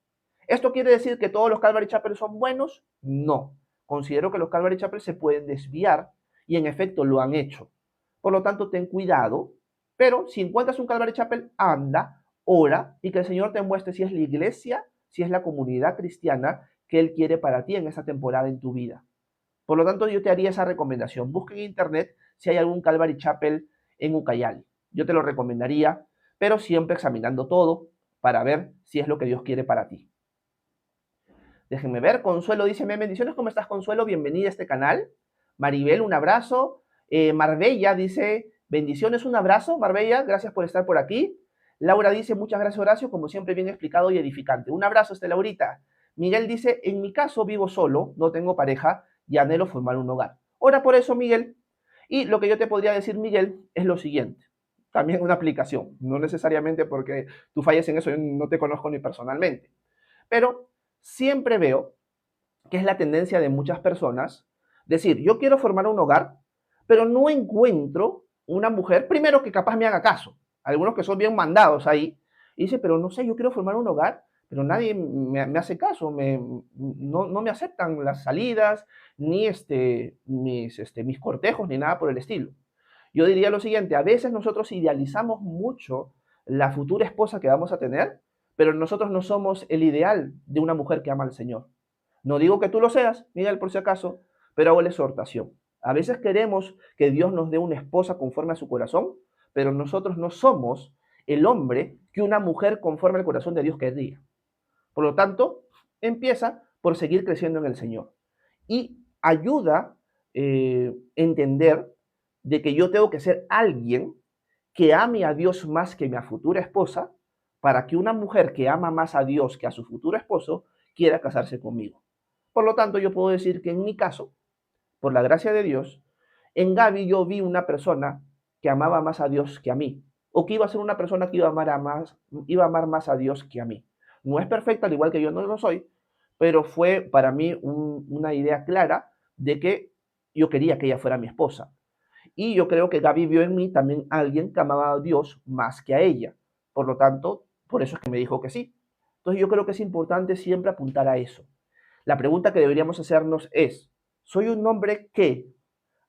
¿Esto quiere decir que todos los Calvary Chapel son buenos? No. Considero que los Calvary Chapel se pueden desviar y en efecto lo han hecho. Por lo tanto, ten cuidado. Pero si encuentras un Calvary Chapel, anda, ora y que el Señor te muestre si es la iglesia, si es la comunidad cristiana que Él quiere para ti en esa temporada en tu vida. Por lo tanto, yo te haría esa recomendación. Busca en internet si hay algún Calvary Chapel en Ucayali. Yo te lo recomendaría, pero siempre examinando todo para ver si es lo que Dios quiere para ti. Déjenme ver. Consuelo dice, bendiciones, ¿cómo estás, Consuelo? Bienvenida a este canal. Maribel, un abrazo. Marbella dice, bendiciones, un abrazo. Marbella, gracias por estar por aquí. Laura dice, muchas gracias Horacio, como siempre bien explicado y edificante. Un abrazo, Laurita. Miguel dice, en mi caso vivo solo, no tengo pareja y anhelo formar un hogar. Ora por eso, Miguel. Y lo que yo te podría decir, Miguel, es lo siguiente. También una aplicación, no necesariamente porque tú falles en eso, yo no te conozco ni personalmente. Pero siempre veo que es la tendencia de muchas personas decir, yo quiero formar un hogar, pero no encuentro una mujer, primero que capaz me haga caso. Algunos que son bien mandados ahí, y dice, pero no sé, yo quiero formar un hogar, pero nadie me hace caso, no me aceptan las salidas, ni mis cortejos, ni nada por el estilo. Yo diría lo siguiente, a veces nosotros idealizamos mucho la futura esposa que vamos a tener, pero nosotros no somos el ideal de una mujer que ama al Señor. No digo que tú lo seas, Miguel, por si acaso, pero hago la exhortación. A veces queremos que Dios nos dé una esposa conforme a su corazón, pero nosotros no somos el hombre que una mujer conforme al corazón de Dios querría. Por lo tanto, empieza por seguir creciendo en el Señor. Y ayuda a entender de que yo tengo que ser alguien que ame a Dios más que mi futura esposa, para que una mujer que ama más a Dios que a su futuro esposo quiera casarse conmigo. Por lo tanto, yo puedo decir que en mi caso, por la gracia de Dios, en Gaby yo vi una persona que amaba más a Dios que a mí, o que iba a ser una persona que iba a amar más a Dios que a mí. No es perfecta, al igual que yo no lo soy, pero fue para mí una idea clara de que yo quería que ella fuera mi esposa. Y yo creo que Gaby vio en mí también a alguien que amaba a Dios más que a ella. Por lo tanto, por eso es que me dijo que sí. Entonces yo creo que es importante siempre apuntar a eso. La pregunta que deberíamos hacernos es, ¿soy un hombre que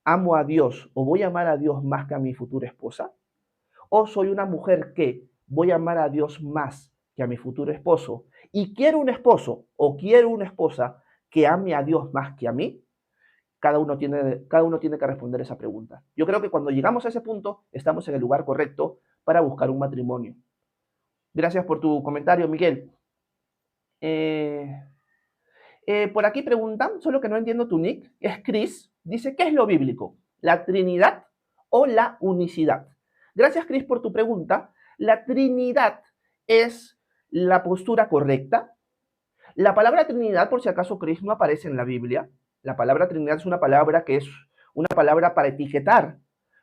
amo a Dios o voy a amar a Dios más que a mi futura esposa? ¿O soy una mujer que voy a amar a Dios más que a mi futuro esposo y quiero un esposo o quiero una esposa que ame a Dios más que a mí? Cada uno tiene que responder esa pregunta. Yo creo que cuando llegamos a ese punto, estamos en el lugar correcto para buscar un matrimonio. Gracias por tu comentario, Miguel. Por aquí preguntan, solo que no entiendo tu nick, es Chris, dice, ¿qué es lo bíblico? ¿La Trinidad o la unicidad? Gracias, Chris, por tu pregunta. La Trinidad es la postura correcta. La palabra Trinidad, por si acaso, Chris, no aparece en la Biblia. La palabra Trinidad es una palabra que es una palabra para etiquetar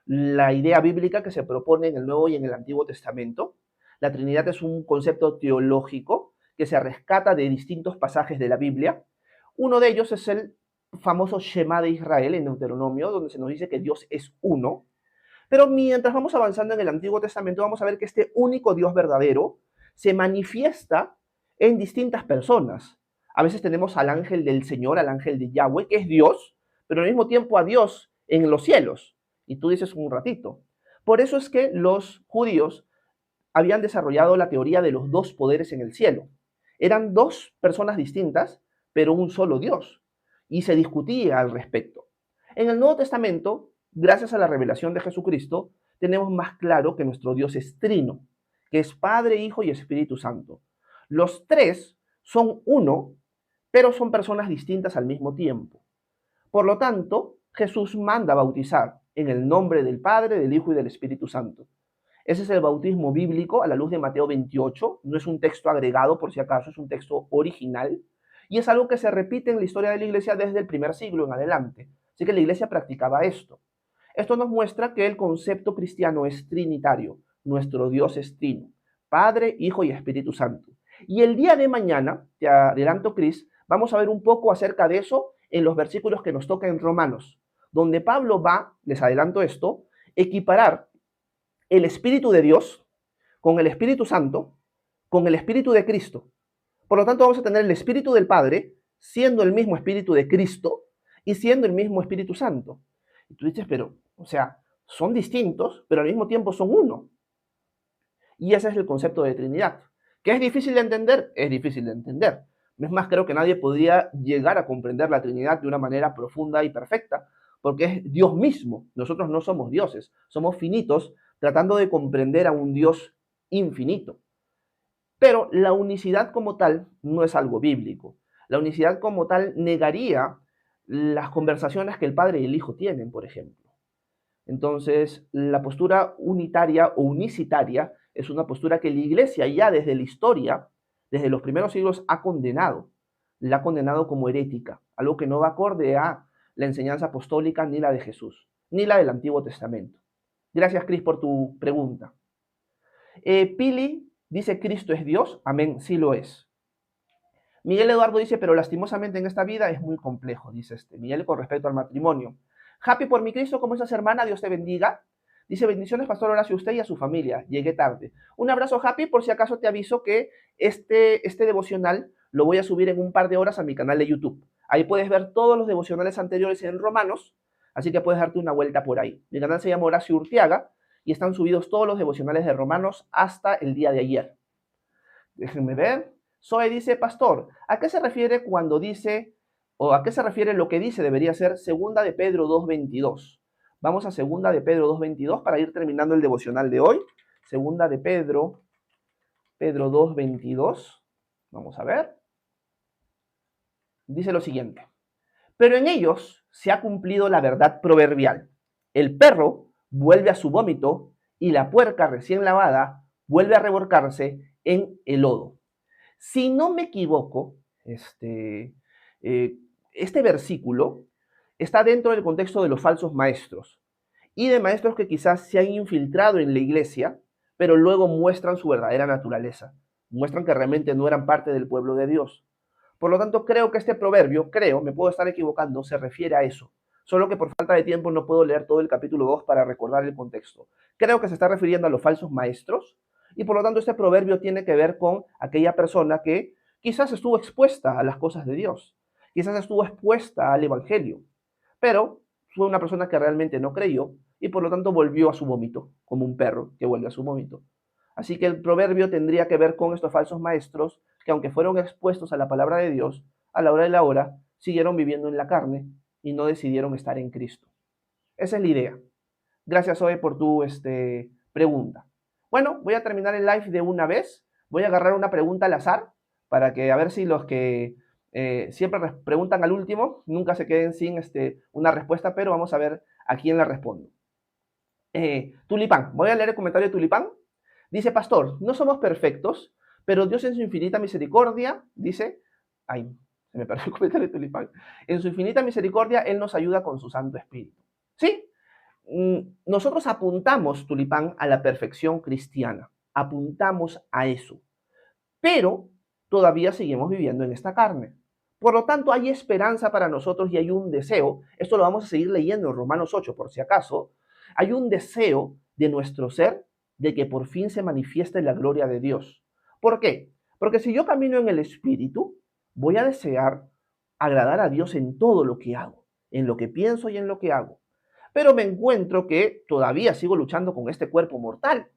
la idea bíblica que se propone en el Nuevo y en el Antiguo Testamento. La Trinidad es un concepto teológico que se rescata de distintos pasajes de la Biblia. Uno de ellos es el famoso Shema de Israel en Deuteronomio, donde se nos dice que Dios es uno. Pero mientras vamos avanzando en el Antiguo Testamento, vamos a ver que este único Dios verdadero se manifiesta en distintas personas. A veces tenemos al ángel del Señor, al ángel de Yahweh, que es Dios, pero al mismo tiempo a Dios en los cielos. Y tú dices un ratito. Por eso es que los judíos habían desarrollado la teoría de los dos poderes en el cielo. Eran dos personas distintas, pero un solo Dios. Y se discutía al respecto. En el Nuevo Testamento, gracias a la revelación de Jesucristo, tenemos más claro que nuestro Dios es trino, que es Padre, Hijo y Espíritu Santo. Los tres son uno, pero son personas distintas al mismo tiempo. Por lo tanto, Jesús manda bautizar en el nombre del Padre, del Hijo y del Espíritu Santo. Ese es el bautismo bíblico a la luz de Mateo 28. No es un texto agregado, por si acaso, es un texto original. Y es algo que se repite en la historia de la iglesia desde el primer siglo en adelante. Así que la iglesia practicaba esto. Esto nos muestra que el concepto cristiano es trinitario. Nuestro Dios es trino. Padre, Hijo y Espíritu Santo. Y el día de mañana, te adelanto, Cris, vamos a ver un poco acerca de eso en los versículos que nos toca en Romanos, donde Pablo va, les adelanto esto, equiparar el Espíritu de Dios con el Espíritu Santo, con el Espíritu de Cristo. Por lo tanto, vamos a tener el Espíritu del Padre siendo el mismo Espíritu de Cristo y siendo el mismo Espíritu Santo. Y tú dices, pero, o sea, son distintos, pero al mismo tiempo son uno. Y ese es el concepto de Trinidad. ¿Que es difícil de entender? Es difícil de entender. No es más, creo que nadie podría llegar a comprender la Trinidad de una manera profunda y perfecta, porque es Dios mismo. Nosotros no somos dioses, somos finitos tratando de comprender a un Dios infinito. Pero la unicidad como tal no es algo bíblico. La unicidad como tal negaría las conversaciones que el Padre y el Hijo tienen, por ejemplo. Entonces, la postura unitaria o unicitaria es una postura que la iglesia ya desde la historia, desde los primeros siglos, ha condenado. La ha condenado como herética, algo que no va acorde a la enseñanza apostólica ni la de Jesús, ni la del Antiguo Testamento. Gracias, Cris, por tu pregunta. Pili dice, ¿Cristo es Dios? Amén, sí lo es. Miguel Eduardo dice, pero lastimosamente en esta vida es muy complejo, dice Miguel con respecto al matrimonio. Happy por mi Cristo, ¿cómo estás, hermana? Dios te bendiga. Dice, bendiciones, pastor Horacio, usted y a su familia. Llegué tarde. Un abrazo, Happy, por si acaso te aviso que este devocional lo voy a subir en un par de horas a mi canal de YouTube. Ahí puedes ver todos los devocionales anteriores en Romanos, así que puedes darte una vuelta por ahí. Mi canal se llama Horacio Urtiaga y están subidos todos los devocionales de Romanos hasta el día de ayer. Déjenme ver. Zoe dice, pastor, ¿a qué se refiere cuando dice, o a qué se refiere lo que dice debería ser segunda de Pedro 2.22? Vamos a segunda de Pedro 2.22 para ir terminando el devocional de hoy. Segunda de Pedro 2.22. Vamos a ver. Dice lo siguiente. Pero en ellos se ha cumplido la verdad proverbial. El perro vuelve a su vómito y la puerca recién lavada vuelve a revolcarse en el lodo. Si no me equivoco, este versículo está dentro del contexto de los falsos maestros y de maestros que quizás se han infiltrado en la iglesia, pero luego muestran su verdadera naturaleza, muestran que realmente no eran parte del pueblo de Dios. Por lo tanto, creo que este proverbio, me puedo estar equivocando, se refiere a eso. Solo que por falta de tiempo no puedo leer todo el capítulo 2 para recordar el contexto. Creo que se está refiriendo a los falsos maestros y por lo tanto este proverbio tiene que ver con aquella persona que quizás estuvo expuesta a las cosas de Dios, quizás estuvo expuesta al evangelio, pero fue una persona que realmente no creyó y por lo tanto volvió a su vómito, como un perro que vuelve a su vómito. Así que el proverbio tendría que ver con estos falsos maestros que aunque fueron expuestos a la palabra de Dios, a la hora de la hora, siguieron viviendo en la carne y no decidieron estar en Cristo. Esa es la idea. Gracias, Zoe, por tu pregunta. Bueno, voy a terminar el live de una vez. Voy a agarrar una pregunta al azar para que a ver si los que siempre preguntan al último nunca se queden sin una respuesta, pero vamos a ver a quién la respondo. Tulipán, voy a leer el comentario de Tulipán. Dice, pastor, no somos perfectos, pero Dios en su infinita misericordia, dice, ay, se me perdió el comentario de Tulipán, en su infinita misericordia Él nos ayuda con su Santo Espíritu. ¿Sí? Nosotros apuntamos, Tulipán, a la perfección cristiana, apuntamos a eso, pero todavía seguimos viviendo en esta carne. Por lo tanto, hay esperanza para nosotros y hay un deseo, esto lo vamos a seguir leyendo en Romanos 8 por si acaso, hay un deseo de nuestro ser de que por fin se manifieste la gloria de Dios. ¿Por qué? Porque si yo camino en el Espíritu, voy a desear agradar a Dios en todo lo que hago, en lo que pienso y en lo que hago. Pero me encuentro que todavía sigo luchando con este cuerpo mortal.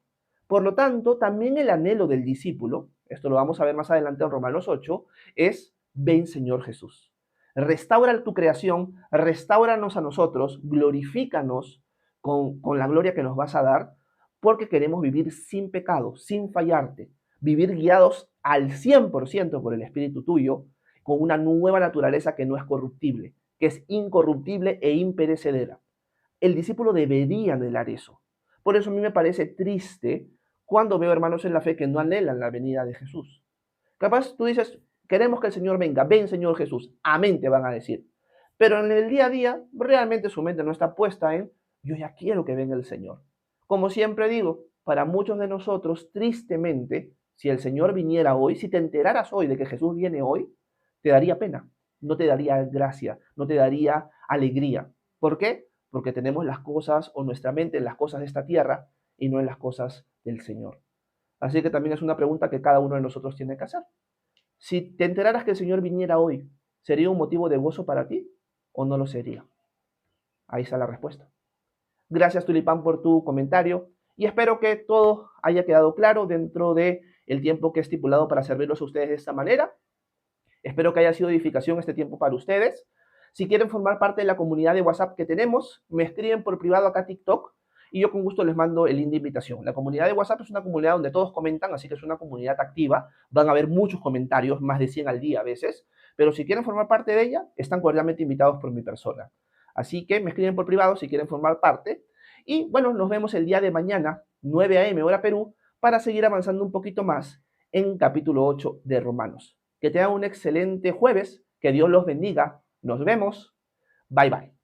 Por lo tanto, también el anhelo del discípulo, esto lo vamos a ver más adelante en Romanos 8, es, ven Señor Jesús. Restaura tu creación, restáuranos a nosotros, glorifícanos con la gloria que nos vas a dar, porque queremos vivir sin pecado, sin fallarte, vivir guiados al 100% por el Espíritu tuyo, con una nueva naturaleza que no es corruptible, que es incorruptible e imperecedera. El discípulo debería anhelar eso. Por eso a mí me parece triste cuando veo hermanos en la fe que no anhelan la venida de Jesús. Capaz tú dices, queremos que el Señor venga, ven Señor Jesús, amén te van a decir. Pero en el día a día, realmente su mente no está puesta en, yo ya quiero que venga el Señor. Como siempre digo, para muchos de nosotros, tristemente, si el Señor viniera hoy, si te enteraras hoy de que Jesús viene hoy, te daría pena, no te daría gracia, no te daría alegría. ¿Por qué? Porque tenemos las cosas o nuestra mente en las cosas de esta tierra y no en las cosas del Señor. Así que también es una pregunta que cada uno de nosotros tiene que hacer. Si te enteraras que el Señor viniera hoy, ¿sería un motivo de gozo para ti o no lo sería? Ahí está la respuesta. Gracias, Tulipán, por tu comentario y espero que todo haya quedado claro dentro del tiempo que he estipulado para servirlos a ustedes de esta manera. Espero que haya sido edificación este tiempo para ustedes. Si quieren formar parte de la comunidad de WhatsApp que tenemos, me escriben por privado acá a TikTok y yo con gusto les mando el link de invitación. La comunidad de WhatsApp es una comunidad donde todos comentan, así que es una comunidad activa. Van a haber muchos comentarios, más de 100 al día a veces, pero si quieren formar parte de ella, están cordialmente invitados por mi persona. Así que me escriben por privado si quieren formar parte. Y bueno, nos vemos el día de mañana, 9 a.m. hora Perú, para seguir avanzando un poquito más en capítulo 8 de Romanos. Que tengan un excelente jueves, que Dios los bendiga. Nos vemos. Bye bye.